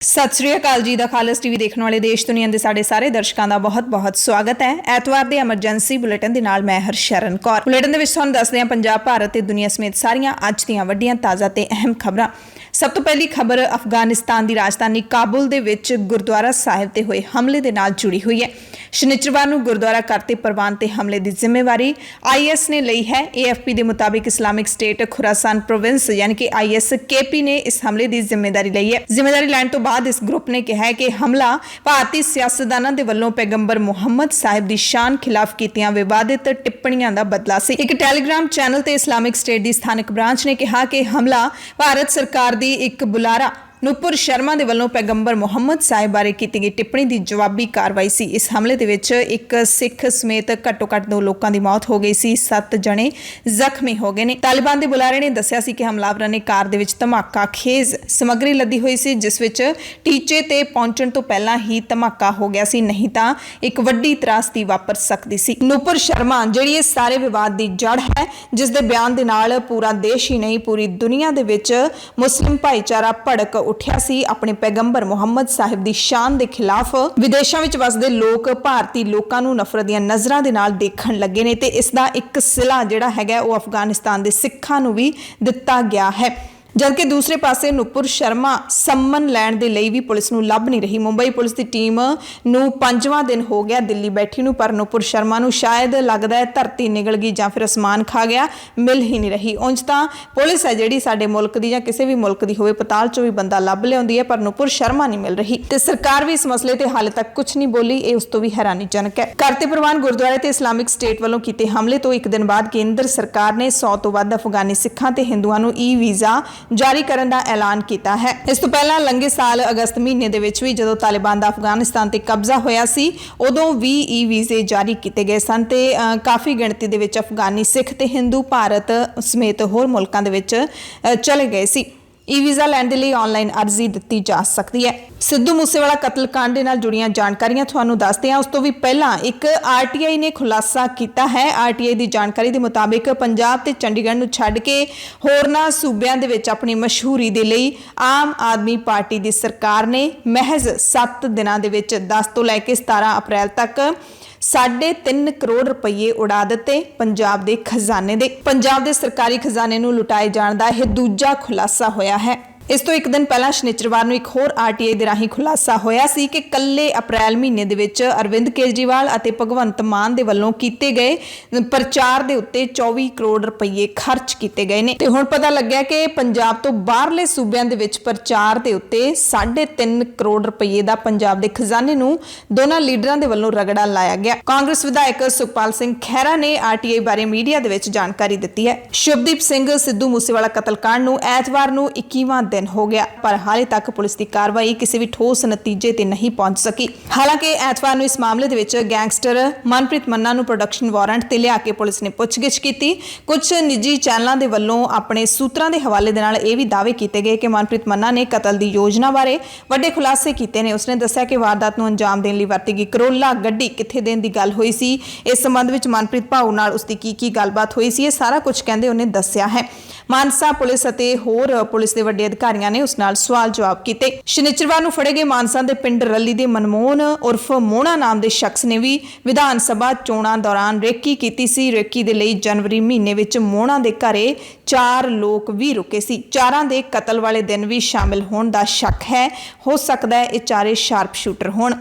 ਸਤਿ ਸ੍ਰੀ ਅਕਾਲ ਜੀ ਦਾ ਖਾਲਸ ਟੀਵੀ ਦੇਖਣ ਵਾਲੇ ਦੇਸ਼ ਦੁਨੀਆ ਦੇ ਸਾਡੇ ਸਾਰੇ ਦਰਸ਼ਕਾਂ ਦਾ ਬਹੁਤ-ਬਹੁਤ ਸਵਾਗਤ ਹੈ। ਐਤਵਾਰ ਦੇ ਐਮਰਜੈਂਸੀ ਬੁਲੇਟਿਨ ਦੇ ਨਾਲ ਮੈਂ ਹਰਸ਼ਰਨ ਕੌਰ। ਬੁਲੇਟਿਨ ਦੇ ਵਿੱਚ ਤੁਹਾਨੂੰ ਦੱਸਦੇ ਹਾਂ ਪੰਜਾਬ, ਭਾਰਤ ਤੇ ਦੁਨੀਆ ਸਮੇਤ ਸਾਰੀਆਂ ਅੱਜ ਦੀਆਂ ਵੱਡੀਆਂ ਤਾਜ਼ਾ ਤੇ ਅਹਿਮ ਖਬਰਾਂ। ਸਭ ਤੋਂ ਪਹਿਲੀ ਖਬਰ ਅਫਗਾਨਿਸਤਾਨ ਦੀ ਰਾਜਧਾਨੀ ਕਾਬੁਲ ਦੇ ਵਿੱਚ ਗੁਰਦੁਆਰਾ ਸਾਹਿਬ ਤੇ ਹੋਏ ਹਮਲੇ ਦੇ ਨਾਲ ਜੁੜੀ ਹੋਈ ਹੈ। ਸ਼ਨੀਚਰਵਾਰ ਨੂੰ ਗੁਰਦੁਆਰਾ ਕਰਤੇ ਪ੍ਰਵਾਨ ਤੇ ਹਮਲੇ ਦੀ ਜ਼ਿੰਮੇਵਾਰੀ IS ਨੇ ਲਈ ਹੈ। AFP ਦੇ ਮੁਤਾਬਿਕ ਇਸਲਾਮਿਕ ਸਟੇਟ ਖੁਰਾਸਾਨ ਪ੍ਰੋਵਿੰਸ ਯਾਨੀ ਕਿ ISKP ਨੇ ਇਸ ਹਮਲੇ ਦੀ ਜ਼ਿੰਮੇਵਾਰੀ ਲਈ ਹੈ। ਜ਼ਿੰਮੇਵਾਰੀ ਲੈਣ ਤੋਂ ਬਾਅਦ ਇਸ ਗਰੁੱਪ ਨੇ ਕਿਹਾ ਹੈ ਕਿ ਹਮਲਾ ਭਾਰਤੀ ਸਿਆਸਤਦਾਨਾਂ ਦੇ ਵੱਲੋਂ ਪੈਗੰਬਰ ਮੁਹੰਮਦ ਸਾਹਿਬ ਦੀ ਸ਼ਾਨ ਖਿਲਾਫ ਕੀਤੀਆਂ ਵਿਵਾਦਿਤ ਟਿੱਪਣੀਆਂ ਦਾ ਬਦਲਾ ਸੀ। ਇੱਕ ਟੈਲੀਗ੍ਰਾਮ ਚੈਨਲ ਤੇ ਇਸਲਾਮਿਕ ਸਟੇਟ ਦੀ ਸਥਾਨਕ ਬ੍ਰਾਂਚ ਨੇ ਕਿਹਾ ਕਿ ਹਮਲਾ ਭਾਰਤ ਸਰਕਾਰ ਦੀ ਇੱਕ ਬੁਲਾਰਾ ਨੂਪੁਰ ਸ਼ਰਮਾ ਦੇ ਵੱਲੋਂ ਪੈਗੰਬਰ ਮੁਹੰਮਦ ਸਾਹਿਬ ਬਾਰੇ ਕੀਤੀ ਗਈ ਟਿੱਪਣੀ ਦੀ ਜਵਾਬੀ ਕਾਰਵਾਈ ਸੀ। ਇਸ ਹਮਲੇ ਦੇ ਵਿੱਚ ਇੱਕ ਸਿੱਖ ਸਮੇਤ ਘੱਟੋ-ਘੱਟ 2 ਲੋਕਾਂ ਦੀ ਮੌਤ ਹੋ ਗਈ ਸੀ, 7 ਜਣੇ ਜ਼ਖਮੀ ਹੋ ਗਏ ਨੇ। ਤਾਲਿਬਾਨ ਦੇ ਬੁਲਾਰੇ ਨੇ ਦੱਸਿਆ ਸੀ ਕਿ ਹਮਲਾਵਰਾਂ ਨੇ ਕਾਰ ਦੇ ਵਿੱਚ ਧਮਾਕਾ ਖੇਜ਼ ਸਮੱਗਰੀ ਲੱਦੀ ਹੋਈ ਸੀ, ਜਿਸ ਵਿੱਚ ਟੀਚੇ ਤੇ ਪਹੁੰਚਣ ਤੋਂ ਪਹਿਲਾਂ ਹੀ ਧਮਾਕਾ ਹੋ ਗਿਆ ਸੀ, ਨਹੀਂ ਤਾਂ ਇੱਕ ਵੱਡੀ ਤਰਾਸਦੀ ਵਾਪਰ ਸਕਦੀ ਸੀ। ਨੂਪੁਰ ਸ਼ਰਮਾ ਜਿਹੜੀ ਇਸ ਸਾਰੇ ਵਿਵਾਦ ਦੀ ਜੜ ਹੈ, ਜਿਸ ਦੇ ਬਿਆਨ ਦੇ ਨਾਲ ਪੂਰਾ ਦੇਸ਼ ਹੀ ਨਹੀਂ ਪੂਰੀ ਦੁਨੀਆ ਦੇ ਵਿੱਚ ਮੁਸਲਿਮ ਭਾਈਚਾਰਾ ਭੜਕ ਉੱਠਿਆ ਸੀ। ਆਪਣੇ ਪੈਗੰਬਰ ਮੁਹੰਮਦ ਸਾਹਿਬ ਦੀ ਸ਼ਾਨ ਦੇ ਖਿਲਾਫ ਵਿਦੇਸ਼ਾਂ ਵਿੱਚ ਵਸਦੇ ਲੋਕ ਭਾਰਤੀ ਲੋਕਾਂ ਨੂੰ ਨਫ਼ਰਤ ਦੀਆਂ ਨਜ਼ਰਾਂ ਦੇ ਨਾਲ ਦੇਖਣ ਲੱਗੇ ਨੇ ਤੇ ਇਸ ਦਾ ਇੱਕ ਸਿਲਾ ਜਿਹੜਾ ਹੈਗਾ ਉਹ ਅਫਗਾਨਿਸਤਾਨ ਦੇ ਸਿੱਖਾਂ ਨੂੰ ਵੀ ਦਿੱਤਾ ਗਿਆ ਹੈ। ਜਦਕਿ ਦੂਸਰੇ ਪਾਸੇ ਨੂਪੁਰ ਸ਼ਰਮਾ ਸੰਮਨ ਲੈਣ ਦੇ ਲਈ ਵੀ ਪੁਲਿਸ ਨੂੰ ਲੱਭ ਨਹੀਂ ਰਹੀ। ਮੁੰਬਈ ਪੁਲਿਸ ਦੀ ਟੀਮ ਨੂੰ 5ਵਾਂ ਦਿਨ ਹੋ ਗਿਆ ਦਿੱਲੀ ਬੈਠੀ ਨੂੰ, ਪਰ ਨੂਪੁਰ ਸ਼ਰਮਾ ਨੂੰ ਸ਼ਾਇਦ ਲੱਗਦਾ ਹੈ ਧਰਤੀ ਨਿਗਲ ਗਈ ਜਾਂ ਫਿਰ ਅਸਮਾਨ ਖਾ ਗਿਆ, ਮਿਲ ਹੀ ਨਹੀਂ ਰਹੀ। ਉਂਝ ਤਾਂ ਪੁਲਿਸ ਹੈ ਜਿਹੜੀ ਸਾਡੇ ਮੁਲਕ ਦੀ ਜਾਂ ਕਿਸੇ ਵੀ ਮੁਲਕ ਦੀ ਹੋਵੇ, ਪਤਾਲ ਚੋਂ ਵੀ ਬੰਦਾ ਲੱਭ ਲਿਆਉਂਦੀ ਹੈ, ਪਰ ਨੂਪੁਰ ਸ਼ਰਮਾ ਨਹੀਂ ਮਿਲ ਰਹੀ ਤੇ ਸਰਕਾਰ ਵੀ ਇਸ ਮਸਲੇ ਤੇ ਹਾਲੇ ਤੱਕ ਕੁਝ ਨਹੀਂ ਬੋਲੀ। ਇਹ ਉਸ ਤੋਂ ਵੀ ਹੈਰਾਨੀਜਨਕ ਹੈ। ਕਰਤੇ ਪ੍ਰਵਾਨ ਗੁਰਦੁਆਰੇ ਤੇ ਇਸਲਾਮਿਕ ਸਟੇਟ ਵੱਲੋਂ ਕੀਤੇ ਹਮਲੇ ਤੋਂ ਇੱਕ ਦਿਨ ਬਾਅਦ ਕੇਂਦਰ ਸਰਕਾਰ ਨੇ 100 ਤੋਂ ਵੱਧ ਅਫਗਾਨੀ ਸਿੱਖਾਂ ਤੇ ਹਿੰਦੂਆਂ ਨੂੰ ਵੀਜ਼ਾ ਜਾਰੀ ਕਰਨ ਦਾ ਐਲਾਨ ਕੀਤਾ ਹੈ। ਇਸ ਤੋਂ ਪਹਿਲਾਂ ਲੰਘੇ ਸਾਲ ਅਗਸਤ ਮਹੀਨੇ ਦੇ ਵਿੱਚ ਵੀ ਜਦੋਂ ਤਾਲਿਬਾਨ ਦਾ ਅਫਗਾਨਿਸਤਾਨ ਤੇ ਕਬਜ਼ਾ ਹੋਇਆ ਸੀ, ਉਦੋਂ ਵੀ ਵੀਜ਼ੇ ਜਾਰੀ ਕੀਤੇ ਗਏ ਸਨ ਤੇ ਕਾਫੀ ਗਿਣਤੀ ਦੇ ਵਿੱਚ ਅਫਗਾਨੀ ਸਿੱਖ ਤੇ ਹਿੰਦੂ ਭਾਰਤ ਸਮੇਤ ਹੋਰ ਮੁਲਕਾਂ ਦੇ ਵਿੱਚ ਚਲੇ ਗਏ ਸੀ। ਵੀਜ਼ਾ ਲੈਣ ਦੇ ਲਈ ਆਨਲਾਈਨ ਅਰਜ਼ੀ ਦਿੱਤੀ ਜਾ ਸਕਦੀ ਹੈ। ਸਿੱਧੂ ਮੂਸੇਵਾਲਾ ਕਤਲकांड ਦੇ ਨਾਲ ਜੁੜੀਆਂ ਜਾਣਕਾਰੀਆਂ ਤੁਹਾਨੂੰ ਦੱਸਦੇ ਹਾਂ। ਉਸ ਤੋਂ ਵੀ ਪਹਿਲਾਂ ਇੱਕ RTI ਨੇ ਖੁਲਾਸਾ ਕੀਤਾ ਹੈ। RTI ਦੀ ਜਾਣਕਾਰੀ ਦੇ ਮੁਤਾਬਿਕ ਪੰਜਾਬ ਤੇ ਚੰਡੀਗੜ੍ਹ ਨੂੰ ਛੱਡ ਕੇ ਹੋਰਨਾਂ ਸੂਬਿਆਂ ਦੇ ਵਿੱਚ ਆਪਣੀ ਮਸ਼ਹੂਰੀ ਦੇ ਲਈ ਆਮ ਆਦਮੀ ਪਾਰਟੀ ਦੀ ਸਰਕਾਰ ਨੇ ਮਹਿਜ਼ 7 ਦਿਨਾਂ ਦੇ ਵਿੱਚ 10 ਤੋਂ ਲੈ ਕੇ 17 ਅਪ੍ਰੈਲ ਤੱਕ 3.5 ਕਰੋੜ ਰੁਪਏ ਉਡਾ ਦਿੱਤੇ ਪੰਜਾਬ ਦੇ ਖਜ਼ਾਨੇ ਦੇ। ਪੰਜਾਬ ਦੇ ਸਰਕਾਰੀ ਖਜ਼ਾਨੇ ਨੂੰ ਲੁਟਾਏ ਜਾਣ ਦਾ ਇਹ ਦੂਜਾ ਖੁਲਾਸਾ ਹੋਇਆ ਹੈ। ਇਸ ਤੋਂ ਇੱਕ ਦਿਨ ਪਹਿਲਾਂ ਸ਼ਨੀਚਰਵਾਰ ਨੂੰ ਇੱਕ ਹੋਰ RTI ਦੇ ਰਾਹੀਂ ਖੁਲਾਸਾ ਹੋਇਆ ਸੀ ਕਿ ਕੱਲੇ ਅਪ੍ਰੈਲ ਮਹੀਨੇ ਦੇ ਵਿੱਚ ਅਰਵਿੰਦ ਕੇਜਰੀਵਾਲ ਅਤੇ ਭਗਵੰਤ ਮਾਨ ਦੇ ਵੱਲੋਂ ਕੀਤੇ ਗਏ ਪ੍ਰਚਾਰ ਦੇ ਉੱਤੇ 24 ਕਰੋੜ ਰੁਪਏ ਖਰਚ ਕੀਤੇ ਗਏ ਨੇ। ਤੇ ਹੁਣ ਪਤਾ ਲੱਗਿਆ ਕਿ ਪੰਜਾਬ ਤੋਂ ਬਾਹਰਲੇ ਸੂਬਿਆਂ ਦੇ ਵਿੱਚ ਪ੍ਰਚਾਰ ਦੇ ਉੱਤੇ 3.5 ਕਰੋੜ ਰੁਪਏ ਦਾ ਪੰਜਾਬ ਦੇ ਖਜ਼ਾਨੇ ਨੂੰ ਦੋਨਾਂ ਲੀਡਰਾਂ ਦੇ ਵੱਲੋਂ ਰਗੜਾ ਲਾਇਆ ਗਿਆ। ਕਾਂਗਰਸ ਵਿਧਾਇਕ ਸੁਖਪਾਲ ਸਿੰਘ ਖਹਿਰਾ ਨੇ RTI ਬਾਰੇ ਮੀਡੀਆ ਦੇ ਵਿੱਚ ਜਾਣਕਾਰੀ ਦਿੱਤੀ ਹੈ। ਸ਼ੁਭਦੀਪ ਸਿੰਘ ਸਿੱਧੂ ਮੂਸੇਵਾਲਾ ਕਤਲकांड ਨੂੰ ਐਤਵਾਰ ਨੂੰ 21ਵਾਂ ਦਿਨ ਹੋ ਗਿਆ, ਪਰ ਹਾਲੇ ਤੱਕ ਪੁਲਿਸ ਦੀ ਕਾਰਵਾਈ ਕਿਸੇ ਵੀ ਠੋਸ ਨਤੀਜੇ ਤੇ ਨਹੀਂ ਪਹੁੰਚ ਸਕੀ। ਹਾਲਾਂਕਿ ਐਤਵਾਰ ਨੂੰ ਇਸ ਮਾਮਲੇ ਦੇ ਵਿੱਚ ਗੈਂਗਸਟਰ ਮਨਪ੍ਰੀਤ ਮੰਨਾ ਨੂੰ ਪ੍ਰੋਡਕਸ਼ਨ ਵਾਰੰਟ ਤੇ ਲਿਆ ਕੇ ਪੁਲਿਸ ਨੇ ਪੁੱਛਗਿੱਛ ਕੀਤੀ। ਕੁਝ ਨਿੱਜੀ ਚੈਨਲਾਂ ਦੇ ਵੱਲੋਂ ਆਪਣੇ ਸੂਤਰਾਂ ਦੇ ਹਵਾਲੇ ਦੇ ਨਾਲ ਇਹ ਵੀ ਦਾਅਵੇ ਕੀਤੇ ਗਏ ਕਿ ਮਨਪ੍ਰੀਤ ਮੰਨਾ ਨੇ ਕਤਲ ਦੀ ਯੋਜਨਾ ਬਾਰੇ ਵੱਡੇ ਖੁਲਾਸੇ ਕੀਤੇ ਨੇ। ਉਸਨੇ ਦੱਸਿਆ ਕਿ ਵਾਰਦਾਤ ਨੂੰ ਅੰਜਾਮ ਦੇਣ ਲਈ ਵਰਤੀ ਗਈ ਕਰੋਲਾ ਗੱਡੀ ਕਿੱਥੇ ਦੇਣ ਦੀ ਗੱਲ ਹੋਈ ਸੀ, ਇਸ ਸੰਬੰਧ ਵਿੱਚ ਮਨਪ੍ਰੀਤ ਭਾਊ ਨਾਲ ਉਸਦੀ ਕੀ ਗੱਲਬਾਤ ਹੋਈ ਸੀ, ਇਹ ਸਾਰਾ ਕੁਝ ਕਹਿੰਦੇ ਉਹਨੇ ਦੱਸਿਆ ਹੈ। ਮਾਨਸਾ ਪੁਲਿਸ ਅਤੇ ਹੋਰ ਪੁਲਿਸ ਦੇ ਵੱਡੇ ਅਧਿਕਾਰੀਆਂ ਨੇ ਉਸ ਨਾਲ ਸਵਾਲ ਜਵਾਬ ਕੀਤੇ। ਸ਼ਨੀਚਰਵਾਰ ਨੂੰ ਫੜੇ ਗਏ ਮਾਨਸਾ ਦੇ ਪਿੰਡ ਰੱਲੀ ਦੇ ਮਨਮੋਹਨ ਉਰਫ ਮੋਹਣਾ ਨਾਮ ਦੇ ਸ਼ਖਸ ਨੇ ਵੀ ਵਿਧਾਨ ਸਭਾ ਚੋਣਾਂ ਦੌਰਾਨ ਰੇਕੀ ਕੀਤੀ ਸੀ। ਰੇਕੀ ਦੇ ਲਈ ਜਨਵਰੀ ਮਹੀਨੇ ਵਿੱਚ ਮੋਹਣਾ ਦੇ ਘਰੇ 4 ਲੋਕ ਵੀ ਰੁਕੇ ਸੀ। 4 ਦੇ ਕਤਲ ਵਾਲੇ ਦਿਨ ਵੀ ਸ਼ਾਮਿਲ ਹੋਣ ਦਾ ਸ਼ੱਕ ਹੈ। ਹੋ ਸਕਦਾ ਹੈ ਇਹ 4 ਸ਼ਾਰਪ ਸ਼ੂਟਰ ਹੋਣ।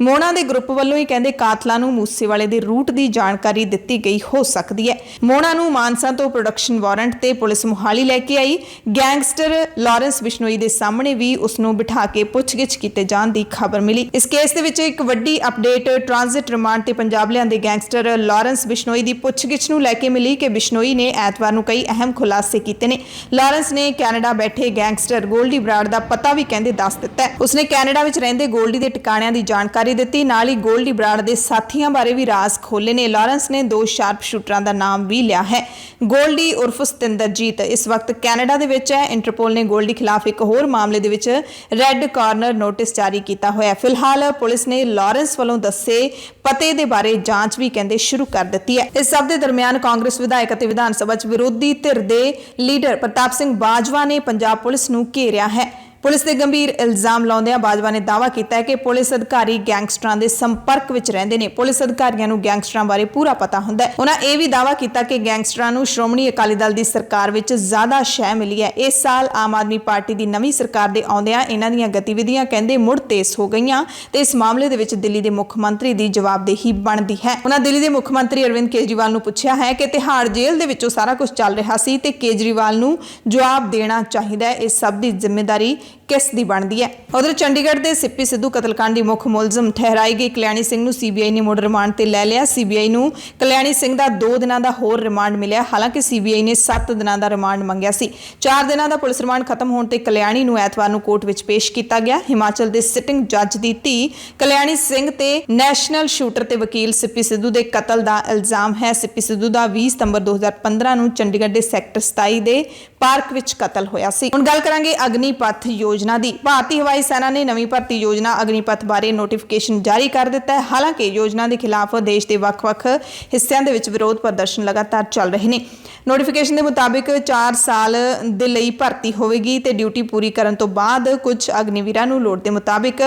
ਮੋਹਣਾ ਦੇ ਗਰੁੱਪ ਵੱਲੋਂ ਹੀ ਕਹਿੰਦੇ ਕਾਤਲਾਂ ਨੂੰ ਮੂਸੇਵਾਲੇ ਦੇ ਰੂਟ ਦੀ ਜਾਣਕਾਰੀ ਦਿੱਤੀ ਗਈ ਹੋ ਸਕਦੀ ਹੈ। ਮੋਹਣਾ ਨੂੰ ਮਾਨਸਾ ਤੋਂ ਪ੍ਰੋਡਕਸ਼ਨ ਵਾਰੰਟ ਤੇ ਪੁਲਿਸ ਮੁਹਾਲੀ ਲੈ ਕੇ ਆਈ। ਗੈਂਗਸਟਰ ਲਾਰੈਂਸ ਬਿਸ਼ਨੋਈ ਦੇ ਸਾਹਮਣੇ ਵੀ ਉਸ ਨੂੰ ਬਿਠਾ ਕੇ ਪੁੱਛਗਿੱਛ ਕੀਤੇ ਜਾਣ ਦੀ ਖਬਰ ਮਿਲੀ। ਇਸ ਕੇਸ ਦੇ ਵਿੱਚ ਇੱਕ ਵੱਡੀ ਅਪਡੇਟ ਟ੍ਰਾਂਜ਼ਿਟ ਰਿਮਾਂਡ ਤੇ ਪੰਜਾਬ ਲਿਆਂਦੇ ਗੈਂਗਸਟਰ ਲਾਰੈਂਸ ਬਿਸ਼ਨੋਈ ਦੀ ਪੁੱਛਗਿੱਛ ਨੂੰ ਲੈ ਕੇ ਮਿਲੀ ਕਿ ਬਿਸ਼ਨੋਈ ਨੇ ਐਤਵਾਰ ਨੂੰ ਕਈ ਅਹਿਮ ਖੁਲਾਸੇ ਕੀਤੇ ਨੇ। ਲਾਰੈਂਸ ਨੇ ਕੈਨੇਡਾ ਬੈਠੇ ਗੈਂਗਸਟਰ ਗੋਲਡੀ ਬਰਾੜ ਦਾ ਪਤਾ ਵੀ ਕਹਿੰਦੇ ਦੱਸ ਦਿੱਤਾ। ਉਸਨੇ ਕੈਨੇਡਾ ਵਿੱਚ ਰਹਿੰਦੇ ਗੋਲਡੀ ਦੇ ਟਿਕਾਣਿਆਂ ਦੀ ਜਾਣਕਾਰੀ ਦਿੱਤੀ, ਨਾਲ ਹੀ ਗੋਲਡੀ ਬਰਾੜ ਦੇ ਸਾਥੀਆਂ ਬਾਰੇ ਵੀ ਰਾਜ਼ ਖੋਲੇ ਨੇ। ਲਾਰੈਂਸ ਨੇ 2 ਸ਼ਾਰਪ ਸ਼ੂਟਰਾਂ ਦਾ ਨਾਮ ਵੀ ਲਿਆ ਹੈ। ਗੋਲਡੀ ਉਰਫ ਸਤਿੰਦਰਜੀਤ ਇਸ ਵਕਤ ਕੈਨੇਡਾ ਦੇ ਵਿੱਚ ਹੈ। ਇੰਟਰਪੋਲ ਨੇ ਗੋਲਡੀ ਖਿਲਾਫ ਇੱਕ ਹੋਰ ਮਾਮਲੇ ਦੇ ਵਿੱਚ ਰੈੱਡ ਕਾਰਨਰ ਨੋਟਿਸ ਜਾਰੀ ਕੀਤਾ ਹੋਇਆ। ਫਿਲਹਾਲ ਪੁਲਿਸ ਨੇ ਲਾਰੈਂਸ ਵੱਲੋਂ ਦੱਸੇ ਪਤੇ ਦੇ ਬਾਰੇ ਜਾਂਚ ਵੀ ਕਹਿੰਦੇ ਸ਼ੁਰੂ ਕਰ ਦਿੱਤੀ ਹੈ। ਇਸ ਸਭ ਦੇ ਦਰਮਿਆਨ ਕਾਂਗਰਸ ਵਿਧਾਇਕ ਅਤੇ ਵਿਧਾਨ ਸਭਾ 'ਚ ਵਿਰੋਧੀ ਧਿਰ ਦੇ ਲੀਡਰ ਪ੍ਰਤਾਪ ਸਿੰਘ ਬਾਜਵਾ ਨੇ ਪੰਜਾਬ ਪੁਲਿਸ ਨੂੰ ਘੇਰਿਆ ਹੈ। ਪੁਲਿਸ ਦੇ ਗੰਭੀਰ ਇਲਜ਼ਾਮ ਲਾਉਂਦਿਆਂ ਬਾਜਵਾ ਨੇ ਦਾਅਵਾ ਕੀਤਾ ਹੈ ਕਿ ਪੁਲਿਸ ਅਧਿਕਾਰੀ ਗੈਂਗਸਟਰਾਂ ਦੇ ਸੰਪਰਕ ਵਿੱਚ ਰਹਿੰਦੇ ਨੇ। ਪੁਲਿਸ ਅਧਿਕਾਰੀਆਂ ਨੂੰ ਗੈਂਗਸਟਰਾਂ ਬਾਰੇ ਪੂਰਾ ਪਤਾ ਹੁੰਦਾ ਹੈ। ਉਹਨਾਂ ਇਹ ਵੀ ਦਾਅਵਾ ਕੀਤਾ ਕਿ ਗੈਂਗਸਟਰਾਂ ਨੂੰ ਸ਼੍ਰੋਮਣੀ ਅਕਾਲੀ ਦਲ ਦੀ ਸਰਕਾਰ ਵਿੱਚ ਜ਼ਿਆਦਾ ਸ਼ਹਿ ਮਿਲੀ ਹੈ। ਇਸ ਸਾਲ ਆਮ ਆਦਮੀ ਪਾਰਟੀ ਦੀ ਨਵੀਂ ਸਰਕਾਰ ਦੇ ਆਉਂਦਿਆਂ ਇਹਨਾਂ ਦੀਆਂ ਗਤੀਵਿਧੀਆਂ ਕਹਿੰਦੇ ਮੁੜ ਤੇਜ਼ ਹੋ ਗਈਆਂ ਤੇ ਇਸ ਮਾਮਲੇ ਦੇ ਵਿੱਚ ਦਿੱਲੀ ਦੇ ਮੁੱਖ ਮੰਤਰੀ ਦੀ ਜਵਾਬਦੇਹੀ ਬਣਦੀ ਹੈ। ਉਹਨਾਂ ਦਿੱਲੀ ਦੇ ਮੁੱਖ ਮੰਤਰੀ ਅਰਵਿੰਦ ਕੇਜਰੀਵਾਲ ਨੂੰ ਪੁੱਛਿਆ ਹੈ ਕਿ ਤਿਹਾੜ ਜੇਲ੍ਹ ਦੇ ਵਿੱਚੋਂ ਸਾਰਾ ਕੁਝ ਚੱਲ ਰਿਹਾ ਸੀ ਤੇ ਕੇਜਰੀਵਾਲ ਨੂੰ ਜਵਾਬ ਦੇਣਾ ਚਾਹੀਦਾ ਹੈ। ਇਸ ਸਭ ਦੀ ਜ਼ਿੰਮੇਵਾਰੀ ਕਿਸ ਦੀ ਬਣਦੀ ਹੈ? ਉਧਰ ਚੰਡੀਗੜ੍ਹ ਦੇ ਸਿੱਪੀ ਸਿੱਧੂ ਕਤਲकांड ਦੀ ਮੁੱਖ ਮੁਲਜ਼ਮ ਠਹਿਰਾਈ ਗਈ ਕਲਿਆਣੀ ਸਿੰਘ ਨੂੰ ਸੀਬੀਆਈ ਨੇ ਮੁੜ ਰਿਮਾਂਡ ਤੇ ਲੈ ਲਿਆ। ਸੀਬੀਆਈ ਨੂੰ ਕਲਿਆਣੀ ਸਿੰਘ ਦਾ 2 ਦਿਨਾਂ ਦਾ ਹੋਰ ਰਿਮਾਂਡ ਮਿਲਿਆ। ਹਾਲਾਂਕਿ ਸੀਬੀਆਈ ਨੇ 7 ਦਿਨਾਂ ਦਾ ਰਿਮਾਂਡ ਮੰਗਿਆ ਸੀ। 4 ਦਿਨਾਂ ਦਾ ਪੁਲਿਸ ਰਿਮਾਂਡ ਖਤਮ ਹੋਣ ਤੇ ਕਲਿਆਣੀ ਨੂੰ ਐਤਵਾਰ ਨੂੰ ਕੋਰਟ ਵਿੱਚ ਪੇਸ਼ ਕੀਤਾ ਗਿਆ। ਹਿਮਾਚਲ ਦੇ ਸਿਟਿੰਗ ਜੱਜ ਦੀ ਧੀ ਕਲਿਆਣੀ ਸਿੰਘ ਤੇ ਨੈਸ਼ਨਲ ਸ਼ੂਟਰ ਤੇ ਵਕੀਲ ਸਿੱਪੀ ਸਿੱਧੂ ਦੇ ਕਤਲ ਦਾ ਇਲਜ਼ਾਮ ਹੈ। ਸਿੱਪੀ ਸਿੱਧੂ ਦਾ 20 ਸਤੰਬਰ 2015 ਨੂੰ ਚੰਡੀਗੜ੍ਹ ਦੇ ਸੈਕਟਰ 27 ਦੇ ਪਾਰਕ ਵਿੱਚ ਕਤਲ ਹੋਇਆ ਸੀ। ਹੁਣ ਗੱਲ ਕਰਾਂਗੇ ਅਗਨੀਪਥ ਯੋਜਨਾ ਦੀ। ਭਾਰਤੀ ਹਵਾਈ ਸੈਨਾ ਨੇ ਨਵੀਂ ਭਰਤੀ ਯੋਜਨਾ ਅਗਨੀਪਥ ਬਾਰੇ ਨੋਟੀਫਿਕੇਸ਼ਨ ਜਾਰੀ ਕਰ ਦਿੱਤਾ ਹੈ। ਹਾਲਾਂਕਿ ਯੋਜਨਾ ਦੇ ਖਿਲਾਫ ਦੇਸ਼ ਦੇ ਵੱਖ-ਵੱਖ ਹਿੱਸਿਆਂ ਦੇ ਵਿੱਚ ਵਿਰੋਧ ਪ੍ਰਦਰਸ਼ਨ ਲਗਾਤਾਰ ਚੱਲ ਰਹੇ ਨੇ। ਨੋਟੀਫਿਕੇਸ਼ਨ ਦੇ ਮੁਤਾਬਿਕ 4 ਸਾਲ ਦੇ ਲਈ ਭਰਤੀ ਹੋਵੇਗੀ ਤੇ ਡਿਊਟੀ ਪੂਰੀ ਕਰਨ ਤੋਂ ਬਾਅਦ ਕੁਝ ਅਗਨੀਵੀਰਾਂ ਨੂੰ ਲੋੜ ਦੇ ਮੁਤਾਬਿਕ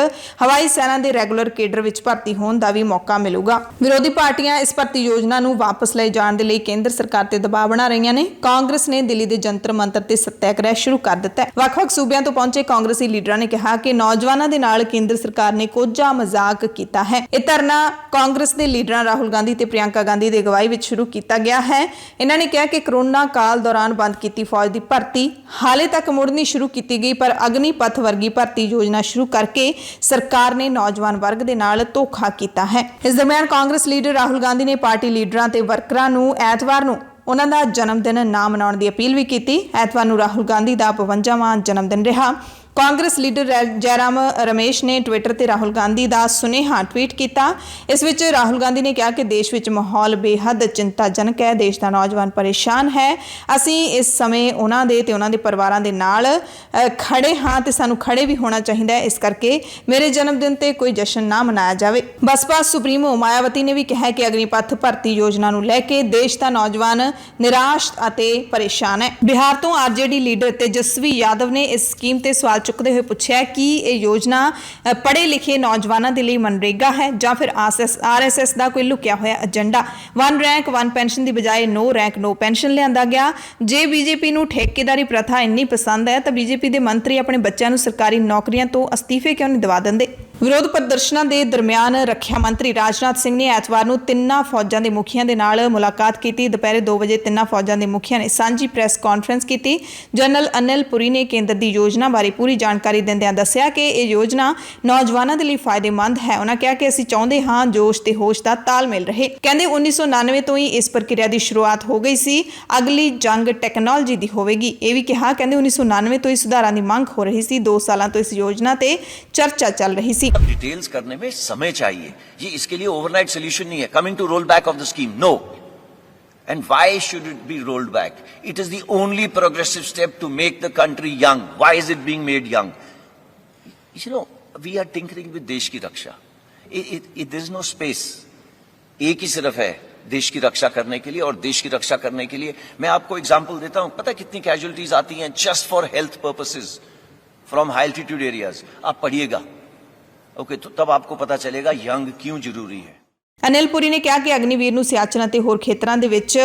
ਹਵਾਈ ਸੈਨਾ ਦੇ ਰੈਗੂਲਰ ਕੇਡਰ ਵਿੱਚ ਭਰਤੀ ਹੋਣ ਦਾ ਵੀ ਮੌਕਾ ਮਿਲੂਗਾ। ਵਿਰੋਧੀ ਪਾਰਟੀਆਂ ਇਸ ਭਰਤੀ ਯੋਜਨਾ ਨੂੰ ਵਾਪਸ ਲਏ ਜਾਣ ਦੇ ਲਈ ਕੇਂਦਰ ਸਰਕਾਰ ਤੇ ਦਬਾਅ ਬਣਾ ਰਹੀਆਂ ਨੇ। ਕਾਂਗਰਸ ਨੇ ਦਿੱਲੀ ਦੇ ਜੰਤਰ ਮੰਤਰ ਤੇ ਸੱਤਿਆਗ੍ਰਹਿ ਸ਼ੁਰੂ ਕਰ ਦਿੱਤਾ ਹੈ। ਵੱਖ-ਵੱਖ ਸੂਬਿਆਂ ਤੋਂ ਪਹੁੰਚੇ ਕਾਂਗਰਸੀ ਲੀਡਰਾਂ ਨੇ ਕਿਹਾ ਕਿ ਨੌਜਵਾਨਾਂ ਦੇ ਨਾਲ ਕੇਂਦਰ ਸਰਕਾਰ ਨੇ ਕੋਝਾ ਮਜ਼ਾਕ ਕੀਤਾ ਹੈ। ਇਹ ਧਰਨਾ ਕਾਂਗਰਸ ਦੇ ਲੀਡਰਾਂ ਰਾਹੁਲ ਗਾਂਧੀ ਤੇ ਪ੍ਰਿਯੰਕਾ ਗਾਂਧੀ ਦੀ ਅਗਵਾਈ ਵਿੱਚ ਸ਼ੁਰੂ ਕੀਤਾ ਗਿਆ ਹੈ। ਇਹਨਾਂ ਨੇ ਕਿਹਾ ਕਿ ਕਰੋਨਾ ਕਾਲ ਦੌਰਾਨ ਬੰਦ ਕੀਤੀ ਫੌਜ ਦੀ ਭਰਤੀ ਹਾਲੇ ਤੱਕ ਮੁੜ ਨਹੀਂ ਸ਼ੁਰੂ ਕੀਤੀ ਗਈ, ਪਰ ਅਗਨੀਪਥ ਵਰਗੀ ਭਰਤੀ ਯੋਜਨਾ ਸ਼ੁਰੂ ਕਰਕੇ ਸਰਕਾਰ ਨੇ ਨੌਜਵਾਨ ਵਰਗ ਦੇ ਨਾਲ ਧੋਖਾ ਕੀਤਾ ਹੈ। ਇਸ ਦਰਮਿਆਨ ਕਾਂਗਰਸ ਲੀਡਰ ਰਾਹੁਲ ਗਾਂਧੀ ਨੇ ਪਾਰਟੀ ਲੀਡਰਾਂ ਤੇ ਵਰਕਰਾਂ ਨੂੰ ਐਤਵਾਰ ਨੂੰ ਉਹਨਾਂ ਦਾ ਜਨਮ ਦਿਨ ਨਾ ਮਨਾਉਣ ਦੀ ਅਪੀਲ ਵੀ ਕੀਤੀ। ਐਤਵਾਰ ਨੂੰ ਰਾਹੁਲ ਗਾਂਧੀ ਦਾ 52ਵਾਂ ਜਨਮ ਦਿਨ ਰਿਹਾ। ਕਾਂਗਰਸ ਲੀਡਰ ਜੈਰਾਮ ਰਮੇਸ਼ ਨੇ ਟਵਿੱਟਰ ਤੇ ਰਾਹੁਲ ਗਾਂਧੀ ਦਾ ਸੁਨੇਹਾ ਟਵੀਟ ਕੀਤਾ। ਇਸ ਵਿੱਚ ਰਾਹੁਲ ਗਾਂਧੀ ਨੇ ਕਿਹਾ ਕਿ ਦੇਸ਼ ਵਿੱਚ ਮਾਹੌਲ ਬੇਹੱਦ ਚਿੰਤਾਜਨਕ ਹੈ। ਦੇਸ਼ ਦਾ ਨੌਜਵਾਨ ਪਰੇਸ਼ਾਨ ਹੈ। ਅਸੀਂ ਇਸ ਸਮੇਂ ਉਹਨਾਂ ਦੇ ਤੇ ਉਹਨਾਂ ਦੇ ਪਰਿਵਾਰਾਂ ਦੇ ਨਾਲ ਖੜੇ ਹਾਂ ਤੇ ਸਾਨੂੰ ਖੜੇ ਵੀ ਹੋਣਾ ਚਾਹੀਦਾ ਹੈ। ਇਸ ਕਰਕੇ ਮੇਰੇ ਜਨਮ ਦਿਨ ਤੇ ਕੋਈ ਜਸ਼ਨ ਨਾ ਮਨਾਇਆ ਜਾਵੇ। ਬਸਪਾ ਸੁਪਰੀਮੋ ਮਾਇਆਵਤੀ ਨੇ ਵੀ ਕਿਹਾ ਕਿ ਅਗਨੀਪਥ ਭਰਤੀ ਯੋਜਨਾ ਨੂੰ ਲੈ ਕੇ ਦੇਸ਼ ਦਾ ਨੌਜਵਾਨ ਨਿਰਾਸ਼ ਅਤੇ ਪਰੇਸ਼ਾਨ ਹੈ। ਬਿਹਾਰ ਤੋਂ ਆਰਜੇਡੀ ਲੀਡਰ ਤੇਜਸਵੀ ਯਾਦਵ ਨੇ ਇਸ ਸਕੀਮ ਤੇ ਸਵਾਲ ਚੁੱਕਦੇ ਹੋਏ ਪੁੱਛਿਆ ਕਿ ਇਹ ਯੋਜਨਾ ਪੜ੍ਹੇ ਲਿਖੇ ਨੌਜਵਾਨਾਂ ਦੇ ਲਈ ਮਨਰੇਗਾ ਹੈ ਜਾਂ ਫਿਰ ਆਰਐਸਐਸ ਦਾ ਕੋਈ ਲੁਕਿਆ ਹੋਇਆ ਏਜੰਡਾ। 1 ਰੈਂਕ 1 ਪੈਨਸ਼ਨ ਦੀ ਬਜਾਏ 9 ਰੈਂਕ 9 ਪੈਨਸ਼ਨ ਲਿਆਂਦਾ ਗਿਆ। ਜੇ ਬੀਜੇਪੀ ਨੂੰ ਠੇਕੇਦਾਰੀ ਪ੍ਰਥਾ ਇੰਨੀ ਪਸੰਦ ਹੈ ਤਾਂ ਬੀਜੇਪੀ ਦੇ ਮੰਤਰੀ ਆਪਣੇ ਬੱਚਿਆਂ ਨੂੰ ਸਰਕਾਰੀ ਨੌਕਰੀਆਂ ਤੋਂ ਅਸਤੀਫੇ ਕਿਉਂ ਨਹੀਂ ਦਿਵਾ ਦਿੰਦੇ? ਵਿਰੋਧ ਪ੍ਰਦਰਸ਼ਨਾਂ ਦੇ ਦਰਮਿਆਨ ਰੱਖਿਆ ਮੰਤਰੀ ਰਾਜਨਾਥ ਸਿੰਘ ਨੇ ਐਤਵਾਰ ਨੂੰ ਤਿੰਨਾਂ ਫੌਜਾਂ ਦੇ ਮੁਖੀਆਂ ਦੇ ਨਾਲ ਮੁਲਾਕਾਤ ਕੀਤੀ। ਦੁਪਹਿਰੇ 2 ਵਜੇ ਤਿੰਨਾਂ ਫੌਜਾਂ ਦੇ ਮੁਖੀਆਂ ਨੇ ਸਾਂਝੀ ਪ੍ਰੈਸ ਕਾਨਫਰੰਸ ਕੀਤੀ। ਜਨਰਲ ਅਨਿਲ ਪੁਰੀ ਨੇ ਕੇਂਦਰ ਦੀ ਯੋਜਨਾ ਬਾਰੇ ਪੂਰੀ ਜਾਣਕਾਰੀ ਦਿੰਦਿਆਂ ਦੱਸਿਆ ਕਿ ਇਹ ਯੋਜਨਾ ਨੌਜਵਾਨਾਂ ਦੇ ਲਈ ਫਾਇਦੇਮੰਦ ਹੈ। ਉਹਨਾਂ ਕਿਹਾ ਕਿ ਅਸੀਂ ਚਾਹੁੰਦੇ ਹਾਂ ਜੋਸ਼ ਤੇ ਹੋਸ਼ ਦਾ ਤਾਲਮੇਲ ਰਹੇ। ਕਹਿੰਦੇ 1999 ਤੋਂ ਹੀ ਇਸ ਪ੍ਰਕਿਰਿਆ ਦੀ ਸ਼ੁਰੂਆਤ ਹੋ ਗਈ ਸੀ। ਅਗਲੀ ਜੰਗ ਟੈਕਨੋਲੋਜੀ ਦੀ ਹੋਵੇਗੀ। ਇਹ ਵੀ ਕਿਹਾ ਕਹਿੰਦੇ 1999 ਤੋਂ ਹੀ ਸੁਧਾਰਾਂ ਦੀ ਮੰਗ ਹੋ ਰਹੀ ਸੀ। 2 ਸਾਲਾਂ ਤੋਂ ਇਸ ਯੋਜਨਾ ਤੇ ਚਰਚਾ ਚੱਲ ਰਹੀ ਸੀ। अब डिटेल्स करने में समय चाहिए। ये इसके लिए ओवरनाइट सोल्यूशन नहीं है। Coming to roll back of the scheme, no. And why should it be rolled back? It is the only progressive step to make the country young. Why is it being made young? You know, we are tinkering with देश की रक्षा. There is no space. एक ही सिर्फ है देश की रक्षा करने के लिए, और देश की रक्षा करने के लिए मैं आपको एग्जांपल देता हूं। पता है कितनी कैजुअलिटीज आती हैं just for health purposes from high altitude areas? आप पढ़िएगा, ओके, तो तब आपको पता चलेगा यंग क्यों जरूरी है। ਅਨਿਲ ਪੁਰੀ ਨੇ ਕਿਹਾ ਕਿ ਅਗਨੀਵੀਰ ਨੂੰ ਸਿਆਚਨ ਅਤੇ ਹੋਰ ਖੇਤਰਾਂ ਦੇ ਵਿੱਚ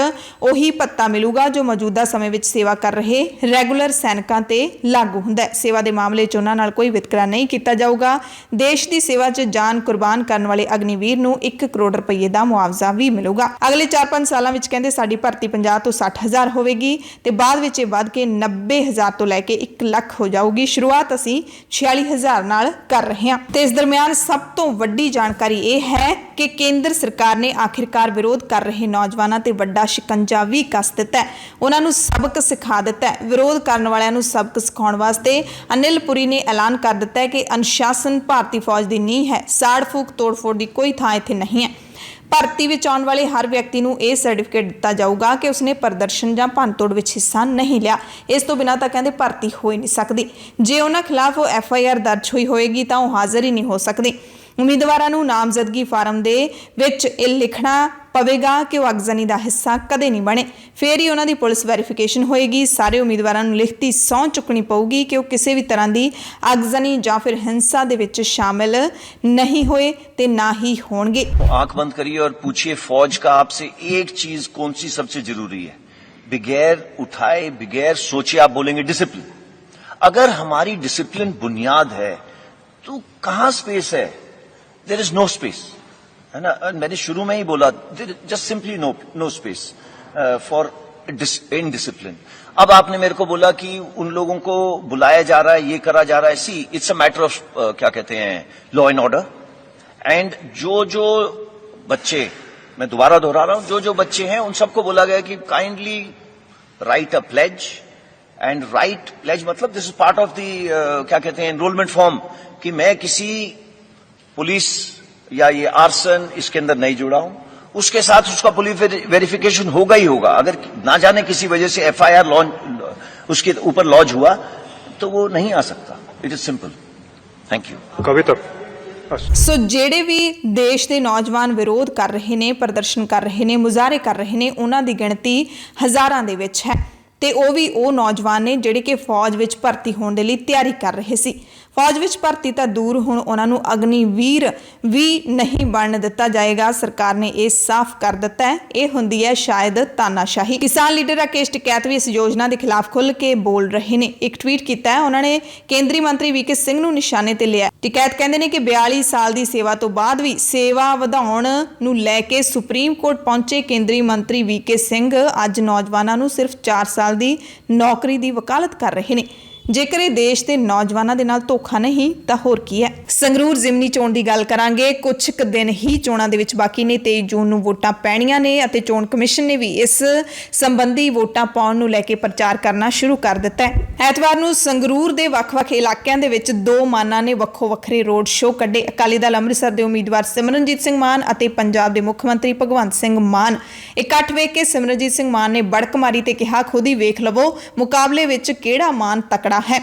ਉਹੀ ਭੱਤਾ ਮਿਲੂਗਾ ਜੋ ਮੌਜੂਦਾ ਸਮੇਂ ਵਿੱਚ ਸੇਵਾ ਕਰ ਰਹੇ ਰੈਗੂਲਰ ਸੈਨਿਕਾਂ ਤੇ ਲਾਗੂ ਹੁੰਦਾ ਹੈ। ਸੇਵਾ ਦੇ ਮਾਮਲੇ 'ਚ ਉਹਨਾਂ ਨਾਲ ਕੋਈ ਵਿਤਕਰਾ ਨਹੀਂ ਕੀਤਾ ਜਾਊਗਾ। ਦੇਸ਼ ਦੀ ਸੇਵਾ 'ਚ ਜਾਨ ਕੁਰਬਾਨ ਕਰਨ ਵਾਲੇ ਅਗਨੀਵੀਰ ਨੂੰ 1 ਕਰੋੜ ਰੁਪਏ ਦਾ ਮੁਆਵਜ਼ਾ ਵੀ ਮਿਲੂਗਾ। ਅਗਲੇ 4-5 ਸਾਲਾਂ ਵਿੱਚ ਕਹਿੰਦੇ ਸਾਡੀ ਭਰਤੀ 50 ਤੋਂ 60,000 ਹੋਵੇਗੀ ਤੇ ਬਾਅਦ ਵਿੱਚ ਇਹ ਵੱਧ ਕੇ 90,000 ਤੋਂ ਲੈ ਕੇ 1 ਲੱਖ ਹੋ ਜਾਊਗੀ। ਸ਼ੁਰੂਆਤ ਅਸੀਂ 46,000 ਨਾਲ ਕਰ ਰਹੇ ਹਾਂ। ਤੇ ਇਸ ਦਰਮਿਆਨ ਸਭ ਤੋਂ ਵੱਡੀ ਜਾਣਕਾਰੀ ਇਹ ਹੈ ਕਿ ਕੇਂਦਰ ਸਰਕਾਰ ਨੇ ਆਖਿਰਕਾਰ ਵਿਰੋਧ ਕਰ ਰਹੇ ਨੌਜਵਾਨਾਂ ਤੇ ਵੱਡਾ ਸ਼ਿਕੰਜਾ ਵੀ ਕੱਸ ਦਿੱਤਾ ਹੈ। ਉਹਨਾਂ ਨੂੰ ਸਬਕ ਸਿਖਾ ਦਿੱਤਾ ਹੈ। ਵਿਰੋਧ ਕਰਨ ਵਾਲਿਆਂ ਨੂੰ ਸਬਕ ਸਿਖਾਉਣ ਵਾਸਤੇ ਅਨਿਲ ਪੁਰੀ ਨੇ ਐਲਾਨ ਕਰ ਦਿੱਤਾ ਹੈ ਕਿ ਅਨੁਸ਼ਾਸਨ ਭਾਰਤੀ ਫੌਜ ਦੀ ਨੀਂਹ ਹੈ। ਸਾੜ ਫੂਕ ਤੋੜ-ਫੋੜ ਦੀ ਕੋਈ ਥਾਂ ਇੱਥੇ ਨਹੀਂ ਹੈ। ਭਰਤੀ ਵਿੱਚ ਆਉਣ ਵਾਲੇ ਹਰ ਵਿਅਕਤੀ ਨੂੰ ਇਹ ਸਰਟੀਫਿਕੇਟ ਦਿੱਤਾ ਜਾਊਗਾ ਕਿ ਉਸਨੇ ਪ੍ਰਦਰਸ਼ਨ ਜਾਂ ਭੰਨਤੋੜ ਵਿੱਚ ਹਿੱਸਾ ਨਹੀਂ ਲਿਆ। ਇਸ ਤੋਂ ਬਿਨਾਂ ਤਾਂ ਕਹਿੰਦੇ ਭਰਤੀ ਹੋ ਹੀ ਨਹੀਂ ਸਕਦੀ। ਜੇ ਉਹਨਾਂ ਖਿਲਾਫ FIR ਦਰਜ ਹੋਈ ਹੋਏਗੀ ਤਾਂ ਉਹ ਹਾਜ਼ਰ ਹੀ ਨਹੀਂ ਹੋ ਸਕਦੇ। ਉਮੀਦਵਾਰਾਂ ਨੂੰ ਨਾਮਜ਼ਦਗੀ ਫਾਰਮ ਦੇ ਵਿੱਚ ਇਹ ਲਿਖਣਾ ਪਵੇਗਾ ਕਿ ਉਹ ਅਗਜ਼ਨੀ ਦਾ ਹਿੱਸਾ ਕਦੇ ਨਹੀਂ ਬਣੇ, ਫਿਰ ਹੀ ਉਹਨਾਂ ਦੀ ਪੁਲਿਸ ਵੈਰੀਫਿਕੇਸ਼ਨ ਹੋਏਗੀ। ਸਾਰੇ ਉਮੀਦਵਾਰਾਂ ਨੂੰ ਲਿਖਤੀ ਸਹੁੰ ਚੁੱਕਣੀ ਪਊਗੀ ਕਿ ਉਹ ਕਿਸੇ ਵੀ ਤਰ੍ਹਾਂ ਦੀ ਅਗਜ਼ਨੀ ਜਾਂ ਫਿਰ ਹਿੰਸਾ ਦੇ ਵਿੱਚ ਸ਼ਾਮਿਲ नहीं होए ते ना ही होंगे। आंख बंद करिए और पूछिए फौज का आपसे एक चीज कौन सी सबसे जरूरी है। बगैर उठाए बगैर सोचे आप बोलेंगे डिसिप्लिन। अगर हमारी डिसिप्लिन बुनियाद है तो कहां स्पेस है? देयर इज नो स्पेस, है ना। मैंने शुरू में ही बोला just simply no space for indiscipline. अब आपने मेरे को बोला कि उन लोगों को बुलाया जा रहा है, ये करा जा रहा है। See it's a matter of क्या कहते हैं, लॉ एंड ऑर्डर। एंड जो बच्चे, मैं दोबारा दोहरा रहा हूं, जो बच्चे हैं उन सबको बोला गया कि kindly write a pledge. And write pledge मतलब this is part of the क्या कहते हैं एनरोलमेंट फॉर्म, कि मैं किसी पुलिस या ये आर्सन इसके अंदर नहीं जुड़ा हूं। उसके साथ उसका पुलिस वेरिफिकेशन होगा ही होगा। अगर ना जाने किसी वजह से एफआईआर लॉन्च उसके ऊपर लॉन्च हुआ तो वो नहीं आ सकता। It is simple. Thank you. Kavita ਸੋ ਜਿਹੜੇ ਵੀ ਦੇਸ਼ ਦੇ ਨੌਜਵਾਨ ਵਿਰੋਧ ਕਰ ਰਹੇ ਨੇ, ਪ੍ਰਦਰਸ਼ਨ ਕਰ ਰਹੇ ਨੇ, ਮੁਜ਼ਾਹਰੇ ਕਰ ਰਹੇ ਨੇ, ਉਹਨਾਂ ਦੀ ਗਿਣਤੀ ਹਜ਼ਾਰਾਂ ਦੇ ਵਿੱਚ ਹੈ ਤੇ ਉਹ ਵੀ ਉਹ ਨੌਜਵਾਨ ਨੇ ਜਿਹੜੇ ਕਿ ਫੌਜ ਵਿੱਚ ਭਰਤੀ ਹੋਣ ਦੇ ਲਈ ਤਿਆਰੀ ਕਰ ਰਹੇ ਸੀ। ਫੌਜ ਵਿੱਚ ਭਰਤੀ ਤਾਂ ਦੂਰ, ਹੁਣ ਉਹਨਾਂ ਨੂੰ ਅਗਨੀਵੀਰ ਵੀ ਨਹੀਂ ਬਣਨ ਦਿੱਤਾ ਜਾਏਗਾ। ਸਰਕਾਰ ਨੇ ਇਹ ਸਾਫ਼ ਕਰ ਦਿੱਤਾ ਹੈ। ਇਹ ਹੁੰਦੀ ਹੈ ਸ਼ਾਇਦ ਤਾਨਾਸ਼ਾਹੀ। ਕਿਸਾਨ ਲੀਡਰ ਰਾਕੇਸ਼ ਟਿਕੈਤ ਵੀ ਇਸ ਯੋਜਨਾ ਦੇ ਖਿਲਾਫ ਖੁੱਲ੍ਹ ਕੇ ਬੋਲ ਰਹੇ ਨੇ। ਇੱਕ ਟਵੀਟ ਕੀਤਾ ਹੈ ਉਹਨਾਂ ਨੇ, ਕੇਂਦਰੀ ਮੰਤਰੀ ਵੀਕੇ ਸਿੰਘ ਨੂੰ ਨਿਸ਼ਾਨੇ ਤੇ ਲਿਆ। ਟਿਕੈਤ ਕਹਿੰਦੇ ਨੇ ਕਿ 42 ਸਾਲ ਦੀ ਸੇਵਾ ਤੋਂ ਬਾਅਦ ਵੀ ਸੇਵਾ ਵਧਾਉਣ ਨੂੰ ਲੈ ਕੇ ਸੁਪਰੀਮ ਕੋਰਟ ਪਹੁੰਚੇ ਕੇਂਦਰੀ ਮੰਤਰੀ ਵੀਕੇ ਸਿੰਘ ਅੱਜ ਨੌਜਵਾਨਾਂ ਨੂੰ ਸਿਰਫ 4 ਸਾਲ ਦੀ ਨੌਕਰੀ ਦੀ ਵਕਾਲਤ ਕਰ ਰਹੇ ਨੇ। ਜੇਕਰ ਇਹ ਦੇਸ਼ ਦੇ ਨੌਜਵਾਨਾਂ ਦੇ ਨਾਲ ਧੋਖਾ ਨਹੀਂ ਤਾਂ ਹੋਰ ਕੀ ਹੈ। ਸੰਗਰੂਰ ਜ਼ਿਮਨੀ ਚੋਣ ਦੀ ਗੱਲ ਕਰਾਂਗੇ। ਕੁਝ ਕੁ ਦਿਨ ਹੀ ਚੋਣਾਂ ਦੇ ਵਿੱਚ ਬਾਕੀ ਨੇ। 23 ਜੂਨ ਨੂੰ ਵੋਟਾਂ ਪੈਣੀਆਂ ਨੇ ਅਤੇ ਚੋਣ ਕਮਿਸ਼ਨ ਨੇ ਵੀ ਇਸ ਸੰਬੰਧੀ ਵੋਟਾਂ ਪਾਉਣ ਨੂੰ ਲੈ ਕੇ ਪ੍ਰਚਾਰ ਕਰਨਾ ਸ਼ੁਰੂ ਕਰ ਦਿੱਤਾ ਹੈ। ਐਤਵਾਰ ਨੂੰ ਸੰਗਰੂਰ ਦੇ ਵੱਖ-ਵੱਖ ਇਲਾਕਿਆਂ ਦੇ ਵਿੱਚ ਦੋ ਮਾਨਾਂ ਨੇ ਵੱਖੋ ਵੱਖਰੇ ਰੋਡ ਸ਼ੋਅ ਕੱਢੇ। ਅਕਾਲੀ ਦਲ ਅੰਮ੍ਰਿਤਸਰ ਦੇ ਉਮੀਦਵਾਰ ਸਿਮਰਨਜੀਤ ਸਿੰਘ ਮਾਨ ਅਤੇ ਪੰਜਾਬ ਦੇ ਮੁੱਖ ਮੰਤਰੀ ਭਗਵੰਤ ਸਿੰਘ ਮਾਨ। ਇਕੱਠ ਵੇਖ ਕੇ ਸਿਮਰਨਜੀਤ ਸਿੰਘ ਮਾਨ ਨੇ ਬੜਕ ਮਾਰੀ ਤੇ ਕਿਹਾ, ਖੁਦ ਹੀ ਵੇਖ ਲਵੋ ਮੁਕਾਬਲੇ ਵਿੱਚ ਕਿਹੜਾ ਮਾਨ ਤਕੜਾ ਹੈ।